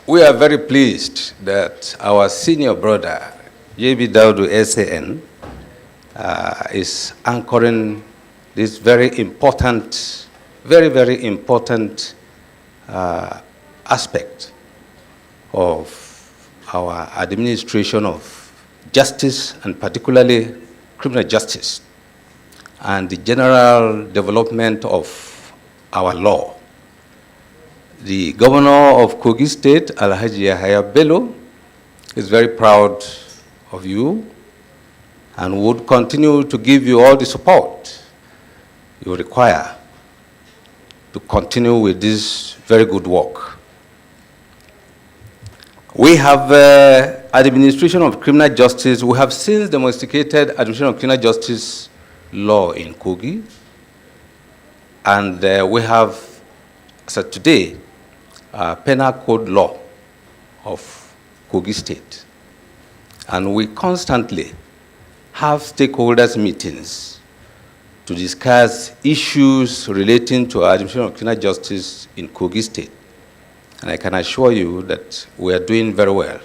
we are very pleased that our senior brother, J.B. Daudu SAN, is anchoring this very important, very, very important aspect of our administration of justice, and particularly criminal justice, and the general development of our law. The governor of Kogi State, Alhaji Yahaya Bello, is very proud of you and would continue to give you all the support you require to continue with this very good work. We have administration of criminal justice. We have since domesticated administration of criminal justice law in Kogi, and we have, as of today, penal code law of Kogi State. And we constantly have stakeholders meetings to discuss issues relating to our administration of criminal justice in Kogi State. And I can assure you that we are doing very well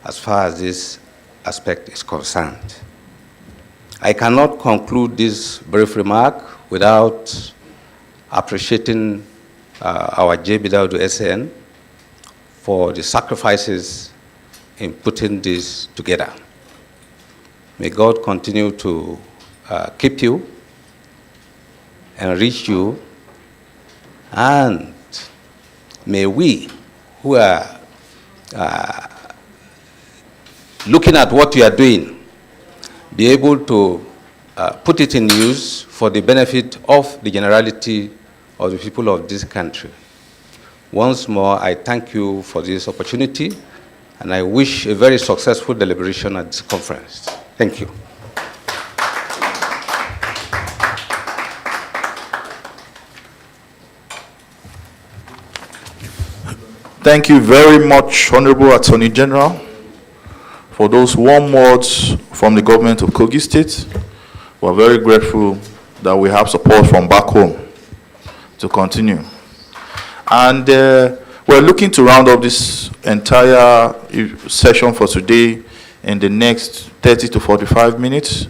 as far as this aspect is concerned. I cannot conclude this brief remark without appreciating our JB Daudu SN for the sacrifices in putting this together. May God continue to keep you, enrich you, and may we, who are looking at what you are doing, be able to put it in use for the benefit of the generality of the people of this country. Once more, I thank you for this opportunity, and I wish a very successful deliberation at this conference. Thank you. Thank you very much, Honorable Attorney General, for those warm words from the government of Kogi State. We're very grateful that we have support from back home to continue. And we're looking to round up this entire session for today in the next 30 to 45 minutes.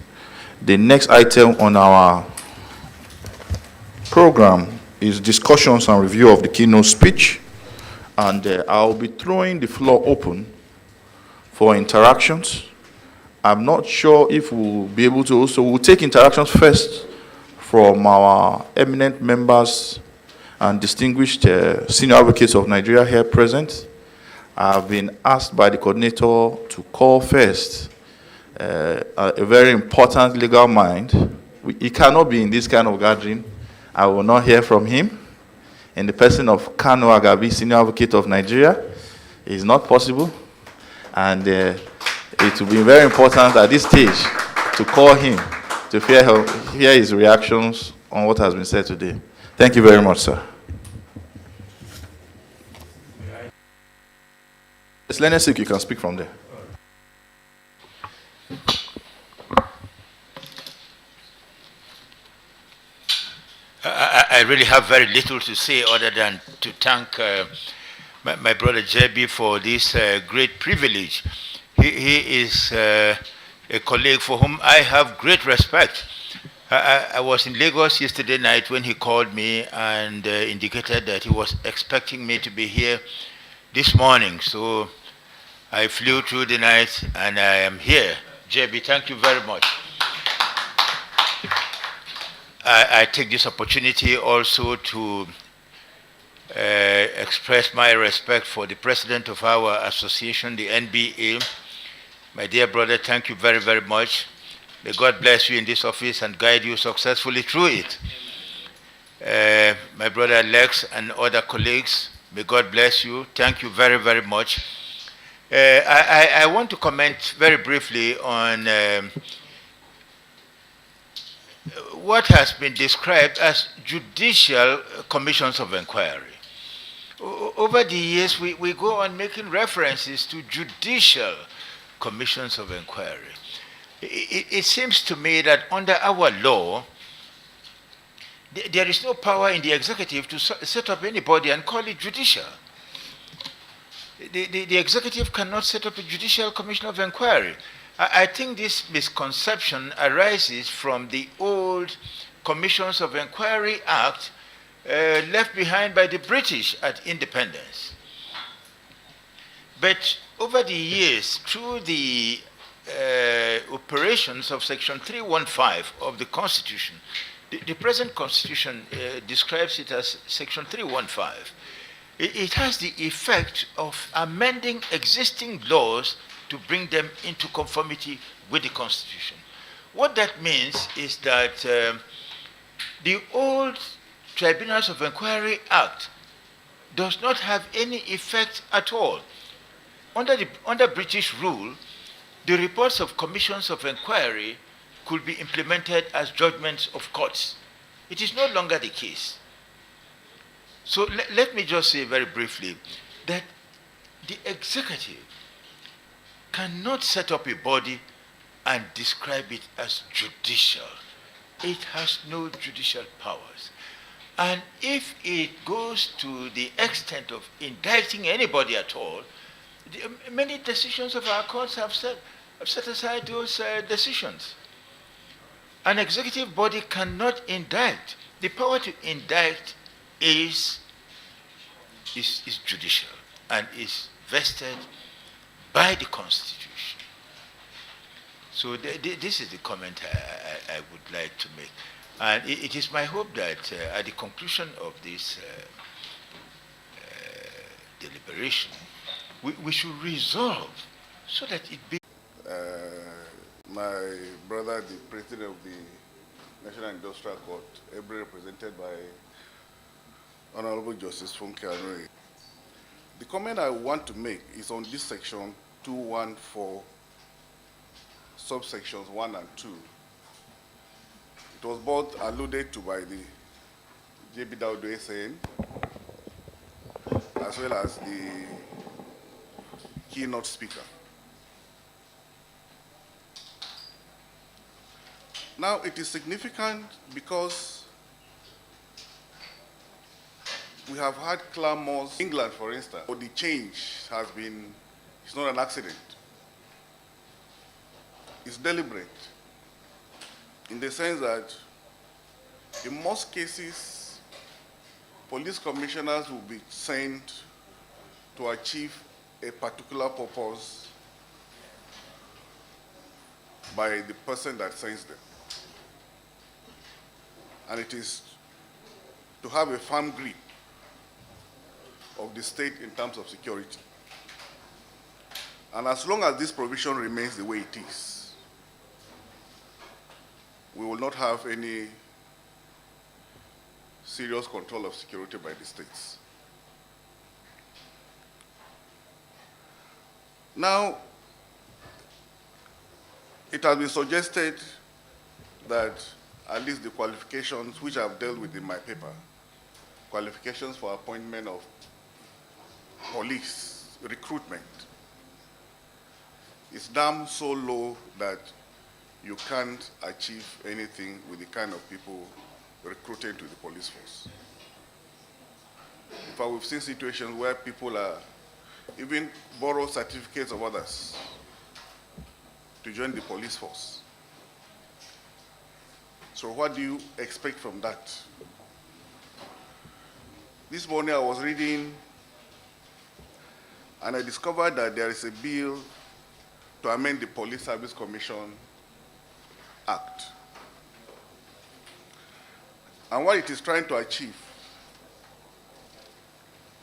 The next item on our program is discussions and review of the keynote speech. And I'll be throwing the floor open for interactions. I'm not sure if we'll be able to also, we'll take interactions first from our eminent members and distinguished senior advocates of Nigeria here present. I've been asked by the coordinator to call first a very important legal mind. He cannot be in this kind of gathering. I will not hear from him. In the person of Kano Agabi, Senior Advocate of Nigeria, it is not possible. And it will be very important at this stage to call him to hear his reactions on what has been said today. Thank you very much, sir. Ms. Lenesik, you can speak from there. I really have very little to say other than to thank my brother JB for this great privilege. He is a colleague for whom I have great respect. I was in Lagos yesterday night when he called me and indicated that he was expecting me to be here this morning. So I flew through the night and I am here. JB, thank you very much. I take this opportunity also to express my respect for the president of our association, the NBA. My dear brother, thank you very, very much. May God bless you in this office and guide you successfully through it. My brother Lex and other colleagues, may God bless you. Thank you very, very much. I want to comment very briefly on what has been described as judicial commissions of inquiry. Over the years, we go on making references to judicial commissions of inquiry. It seems to me that under our law, there is no power in the executive to set up any body and call it judicial. The executive cannot set up a judicial commission of inquiry. I think this misconception arises from the old Commissions of Inquiry Act left behind by the British at independence. But over the years, through the operations of Section 315 of the Constitution, the present Constitution describes it as Section 315. It has the effect of amending existing laws to bring them into conformity with the Constitution. What that means is that the old Tribunals of Inquiry Act does not have any effect at all. Under British rule, the reports of commissions of inquiry could be implemented as judgments of courts. It is no longer the case. So let me just say very briefly that the executive cannot set up a body and describe it as judicial. It has no judicial powers. And if it goes to the extent of indicting anybody at all, many decisions of our courts have set aside those decisions. An executive body cannot indict. The power to indict is judicial and is vested by the Constitution. So this is the comment I would like to make. And it is my hope that at the conclusion of this deliberation, we should resolve so that it be. My brother, the president of the National Industrial Court, ably represented by Honorable Justice Funke Anuri. The comment I want to make is on this section 214, subsections 1 and 2. It was both alluded to by the J.B. Daudu SN, as well as the keynote speaker. Now, it is significant because we have had clamors. England, for instance, or the change has been, it's not an accident. It's deliberate, in the sense that in most cases, police commissioners will be sent to achieve a particular purpose by the person that sends them. And it is to have a firm grip of the state in terms of security. And as long as this provision remains the way it is, we will not have any serious control of security by the states. Now, it has been suggested that at least the qualifications, which I've dealt with in my paper, qualifications for appointment of police recruitment, is damn so low that you can't achieve anything with the kind of people recruited to the police force. In fact, we've seen situations where people are even borrow certificates of others to join the police force. So what do you expect from that? This morning I was reading and I discovered that there is a bill to amend the Police Service Commission Act. And what it is trying to achieve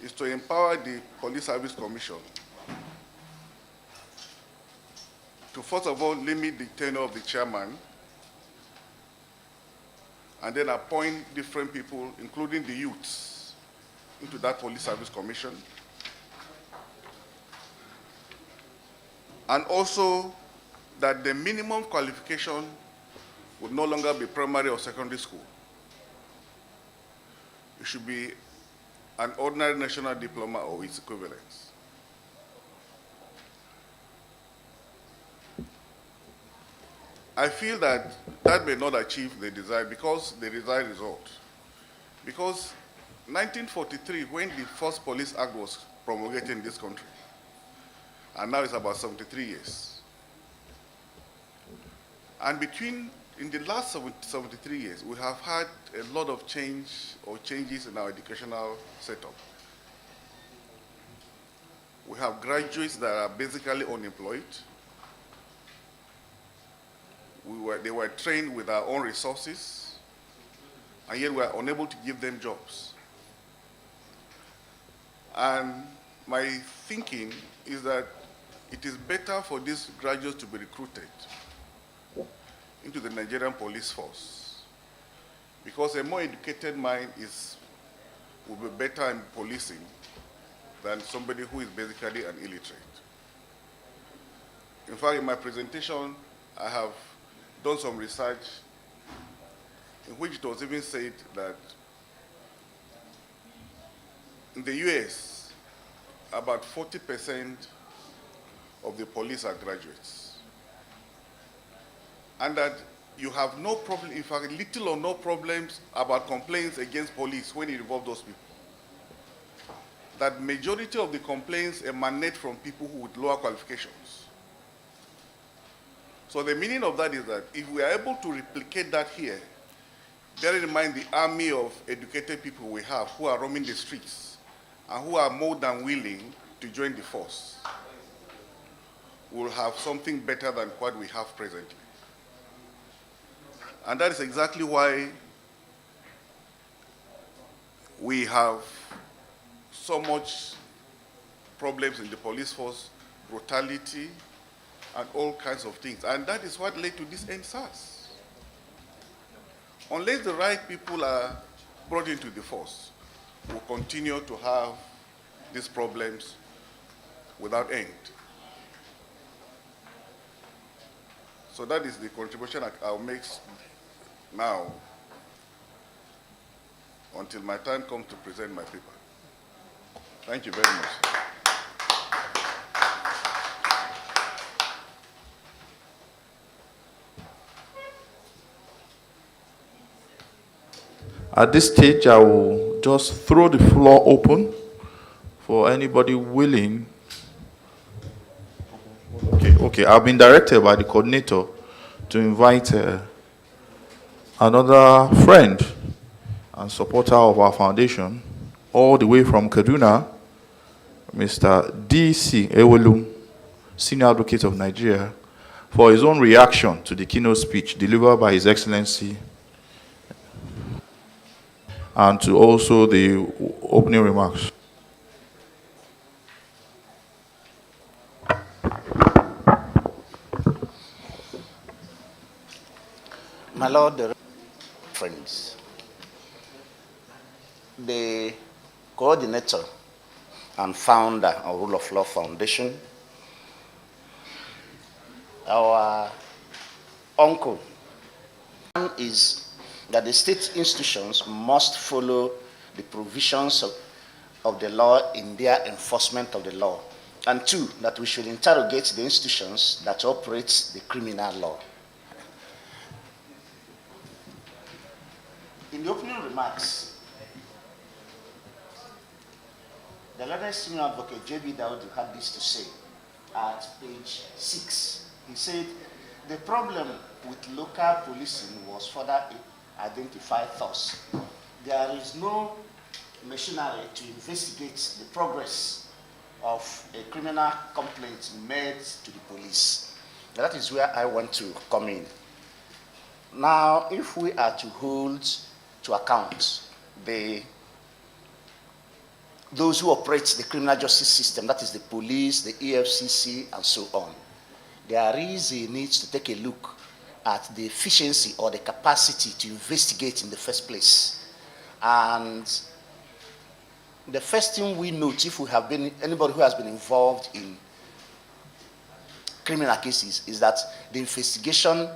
is to empower the Police Service Commission to first of all limit the tenure of the chairman and then appoint different people, including the youths, into that Police Service Commission. And also that the minimum qualification would no longer be primary or secondary school. It should be an ordinary national diploma or its equivalents. I feel that that may not achieve the desired result. Because 1943, when the first Police Act was promulgated in this country, and now it's about 73 years. And in the last 73 years, we have had a lot of changes in our educational setup. We have graduates that are basically unemployed. They were trained with our own resources, and yet we are unable to give them jobs. And my thinking is that it is better for these graduates to be recruited into the Nigerian police force, because a more educated mind will be better in policing than somebody who is basically an illiterate. In fact, in my presentation, I have done some research in which it was even said that in the US, about 40% of the police are graduates. And that you have no problem, in fact, little or no problems about complaints against police when it involves those people. That majority of the complaints emanate from people with lower qualifications. So the meaning of that is that if we are able to replicate that here, bearing in mind the army of educated people we have who are roaming the streets and who are more than willing to join the force, we'll have something better than what we have presently. And that is exactly why we have so much problems in the police force, brutality, and all kinds of things. And that is what led to this NSAS. Unless the right people are brought into the force, we'll continue to have these problems without end. So that is the contribution I'll make now until my time comes to present my paper. Thank you very much. At this stage, I will just throw the floor open for anybody willing. Okay. I've been directed by the coordinator to invite another friend and supporter of our foundation, all the way from Kaduna, Mr. D.C. Ewelu, Senior Advocate of Nigeria, for his own reaction to the keynote speech delivered by His Excellency, and to also the opening remarks. My Lord, the friends, the coordinator and founder of Rule of Law Foundation, our uncle, is that the state institutions must follow the provisions of the law in their enforcement of the law. And two, that we should interrogate the institutions that operate the criminal law. In the opening remarks, the learned senior advocate J.B. Dawood had this to say at page 6. He said, the problem with local policing was further identified thus. There is no machinery to investigate the progress of a criminal complaint made to the police. That is where I want to come in. Now, if we are to hold to account those who operate the criminal justice system, that is the police, the EFCC, and so on, there is a need to take a look at the efficiency or the capacity to investigate in the first place. And the first thing we note, if we have been, anybody who has been involved in criminal cases, is that the investigation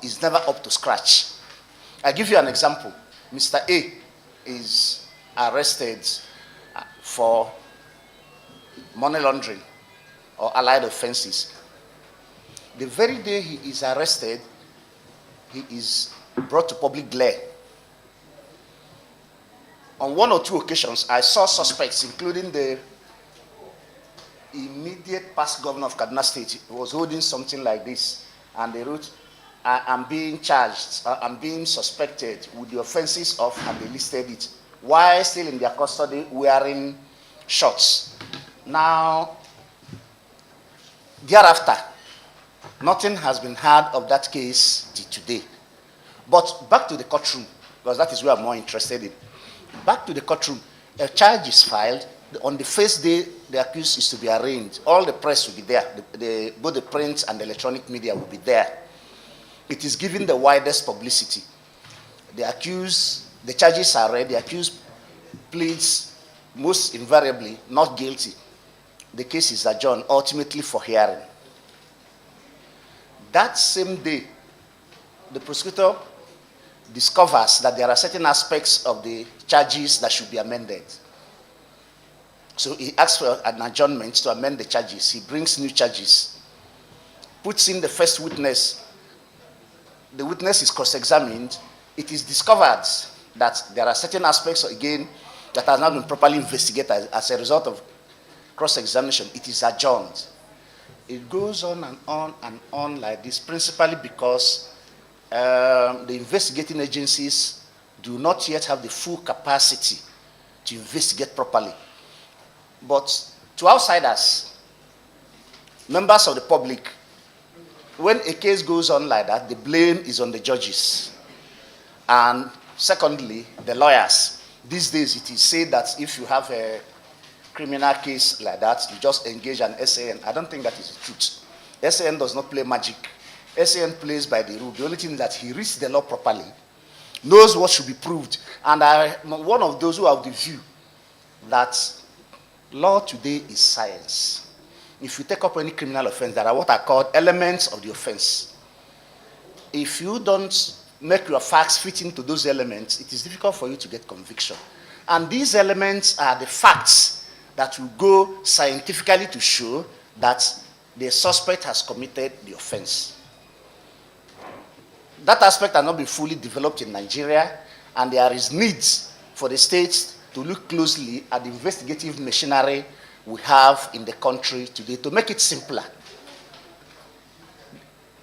is never up to scratch. I'll give you an example. Mr. A is arrested for money laundering or allied offenses. The very day he is arrested, he is brought to public glare. On one or two occasions, I saw suspects, including the immediate past governor of Kaduna State, who was holding something like this, and they wrote, I'm being charged, I'm being suspected with the offenses of, and they listed it, while still in their custody wearing shorts. Now, thereafter, nothing has been heard of that case till today. But back to the courtroom, because that is where I'm more interested in. Back to the courtroom, a charge is filed. On the first day, the accused is to be arraigned. All the press will be there. Both the print and the electronic media will be there. It is given the widest publicity. The charges are read. The accused pleads most invariably not guilty. The case is adjourned ultimately for hearing. That same day, the prosecutor discovers that there are certain aspects of the charges that should be amended. So he asks for an adjournment to amend the charges. He brings new charges, puts in the first witness. The witness is cross-examined. It is discovered that there are certain aspects, again, that have not been properly investigated as a result of cross-examination. It is adjourned. It goes on and on and on like this, principally because the investigating agencies do not yet have the full capacity to investigate properly. But to outsiders, members of the public, when a case goes on like that, the blame is on the judges. And secondly, the lawyers. These days, it is said that if you have a criminal case like that, you just engage an SAN. I don't think that is the truth. SAN does not play magic. SAN plays by the rule. The only thing is that he reads the law properly, knows what should be proved. And I'm one of those who have the view that law today is science. If you take up any criminal offense, there are what are called elements of the offense. If you don't make your facts fit into those elements, it is difficult for you to get conviction. And these elements are the facts that will go scientifically to show that the suspect has committed the offense. That aspect has not been fully developed in Nigeria, and there is need for the states to look closely at the investigative machinery we have in the country today to make it simpler.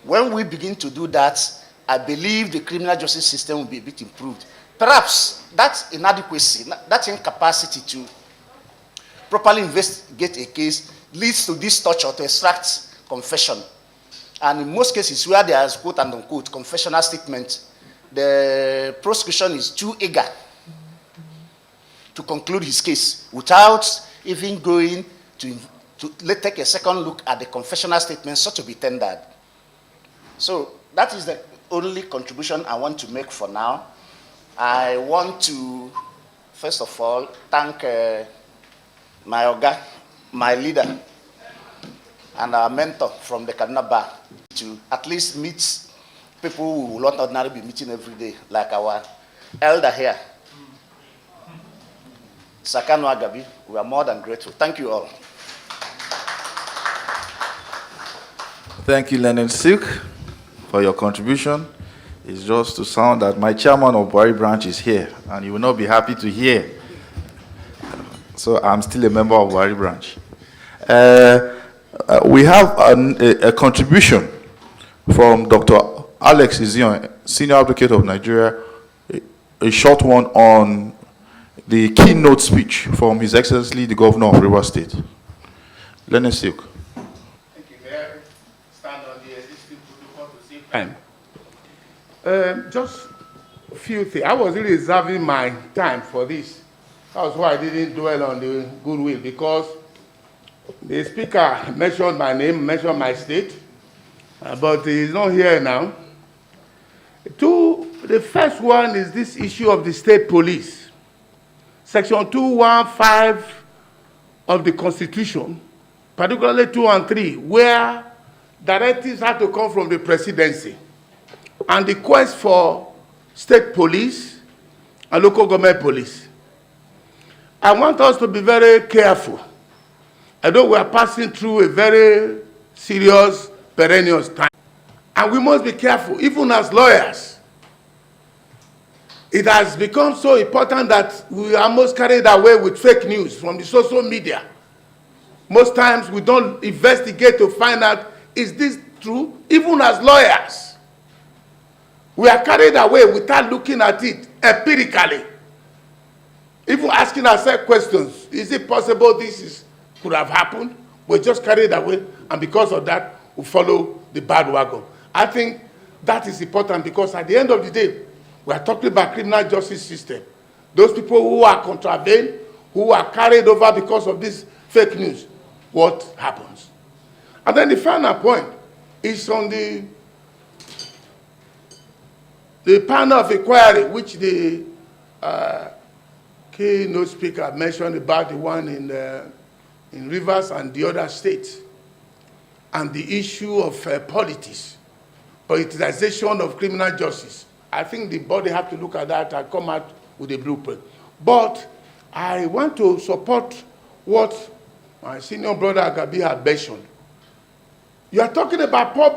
When we begin to do that, I believe the criminal justice system will be a bit improved. Perhaps that inadequacy, that incapacity to properly investigate a case leads to this torture to extract confession. And in most cases where there is quote and unquote confessional statement, the prosecution is too eager to conclude his case without even going to take a second look at the confessional statement sought to be tendered. So that is only contribution I want to make for now. I want to, first of all, thank my Oga, my leader, and our mentor from the Kaduna Bar to at least meet people who will not ordinarily be meeting every day, like our elder here, Sakano Agabi. We are more than grateful. Thank you all. Thank you, Leonard Silk, for your contribution. It's just to sound that my chairman of Buhari branch is here, and you will not be happy to hear. So I'm still a member of Buhari branch. We have a contribution from Dr. Alex Izion, Senior Advocate of Nigeria, a short one on the keynote speech from His Excellency the Governor of Rivers State. Leonard Silk. Thank you, Mayor. Stand on the existing protocol to save time. Just a few things. I was really reserving my time for this. That was why I didn't dwell on the goodwill, because the speaker mentioned my name, mentioned my state, but he's not here now. The first one is this issue of the state police. Section 215 of the Constitution, particularly 2 and 3, where directives have to come from the presidency, and the quest for state police and local government police. I want us to be very careful. I know we are passing through a very serious, perennial time, and we must be careful, even as lawyers. It has become so important that we are almost carried away with fake news from the social media. Most times we don't investigate to find out, is this true? Even as lawyers, we are carried away without looking at it empirically. Even asking ourselves questions, is it possible could have happened? We're just carried away, and because of that, we follow the bandwagon. I think that is important, because at the end of the day, we are talking about criminal justice system. Those people who are contravened, who are carried over because of this fake news, what happens? And then the final point is on the panel of inquiry, which the keynote speaker mentioned about, the one in Rivers and the other states, and the issue of politics, politicization of criminal justice. I think the body have to look at that and come out with a blueprint. But I want to support what my senior brother Agabi had mentioned. You are talking about panel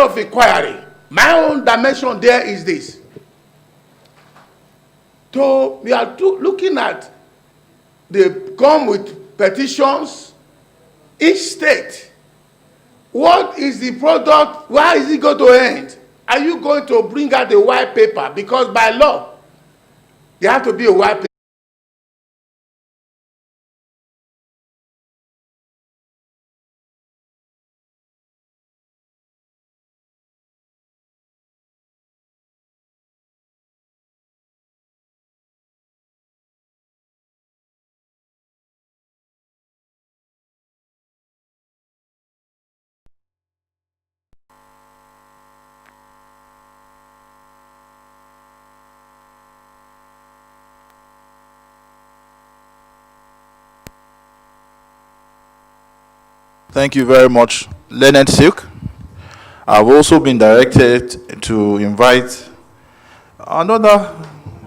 of inquiry. My own dimension there is this. So we are looking at, they come with petitions. Each state, what is the product? Where is it going to end? Are you going to bring out the white paper? Because by law, there has to be a white paper. Thank you very much, Leonard Silk. I've also been directed to invite another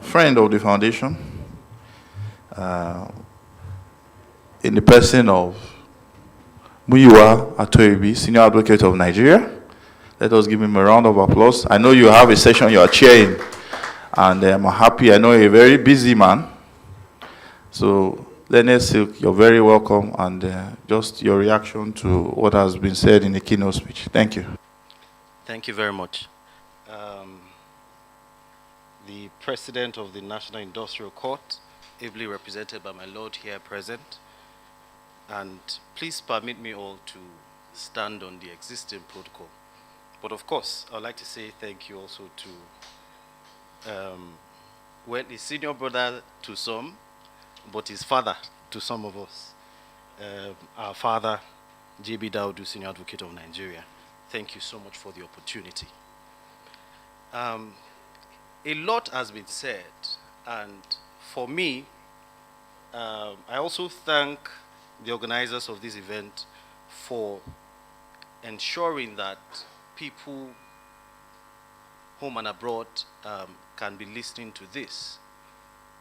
friend of the foundation, in the person of Muyiwa Atoibi, Senior Advocate of Nigeria. Let us give him a round of applause. I know you have a session you are chairing, and I'm happy. I know you're a very busy man. So, Leonard Silk, you're very welcome, and just your reaction to what has been said in the keynote speech. Thank you. Thank you very much. The President of the National Industrial Court, ably represented by my Lord here present, and please permit me all to stand on the existing protocol. But of course, I'd like to say thank you also to, well, his senior brother to some, but his father to some of us, our father, J.B. Daudu, Senior Advocate of Nigeria. thank you so much for the opportunity. A lot has been said, and for me, I also thank the organizers of this event for ensuring that people home and abroad can be listening to this,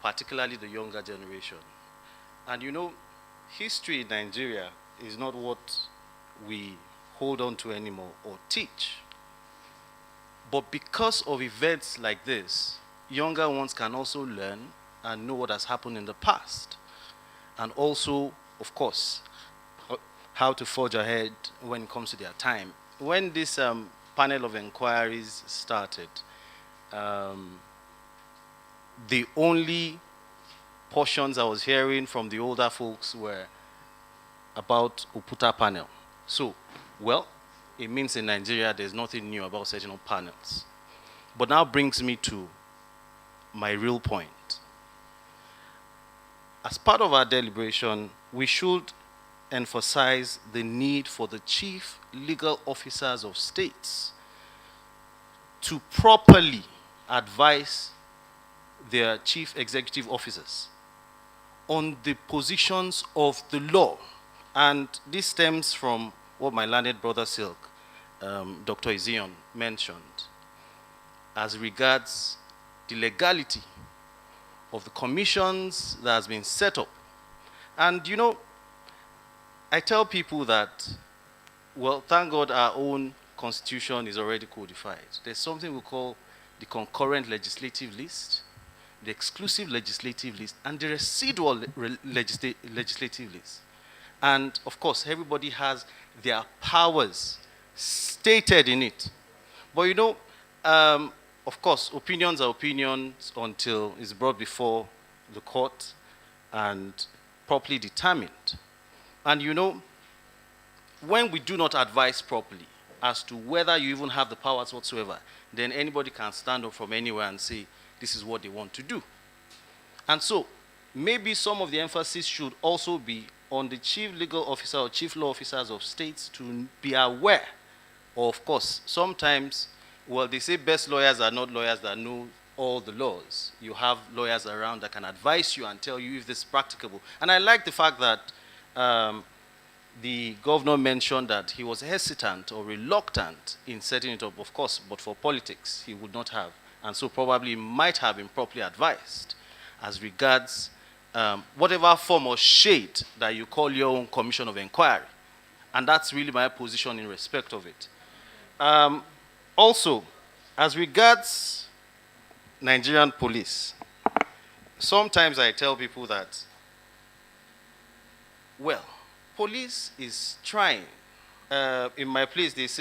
particularly the younger generation. And you know, history in Nigeria is not what we hold on to anymore or teach. But because of events like this, younger ones can also learn and know what has happened in the past. And also, of course, how to forge ahead when it comes to their time. When this panel of inquiries started, the only portions I was hearing from the older folks were about Oputa panel. So, well, it means in Nigeria there's nothing new about setting up panels. But now brings me to my real point. As part of our deliberation, we should emphasize the need for the chief legal officers of states to properly advise their chief executive officers on the positions of the law. And this stems from what my learned brother Silk, Dr. Izion, mentioned as regards the legality of the commissions that has been set up. And you know, I tell people that, well, thank God our own constitution is already codified. There's something we call the concurrent legislative list, the exclusive legislative list, and the residual legislative list. And of course, everybody has their powers stated in it. But you know, of course, opinions are opinions until it's brought before the court and properly determined. And you know, when we do not advise properly as to whether you even have the powers whatsoever, then anybody can stand up from anywhere and say, this is what they want to do. And so, maybe some of the emphasis should also be on the chief legal officer or chief law officers of states to be aware. Or of course, sometimes, well, they say best lawyers are not lawyers that know all the laws. You have lawyers around that can advise you and tell you if this is practicable. And I like the fact that the governor mentioned that he was hesitant or reluctant in setting it up, of course, but for politics, he would not have. And so probably might have been properly advised as regards whatever form or shade that you call your own commission of inquiry. And that's really my position in respect of it. Also, as regards Nigerian police, sometimes I tell people that, well, police is trying. In my place, they say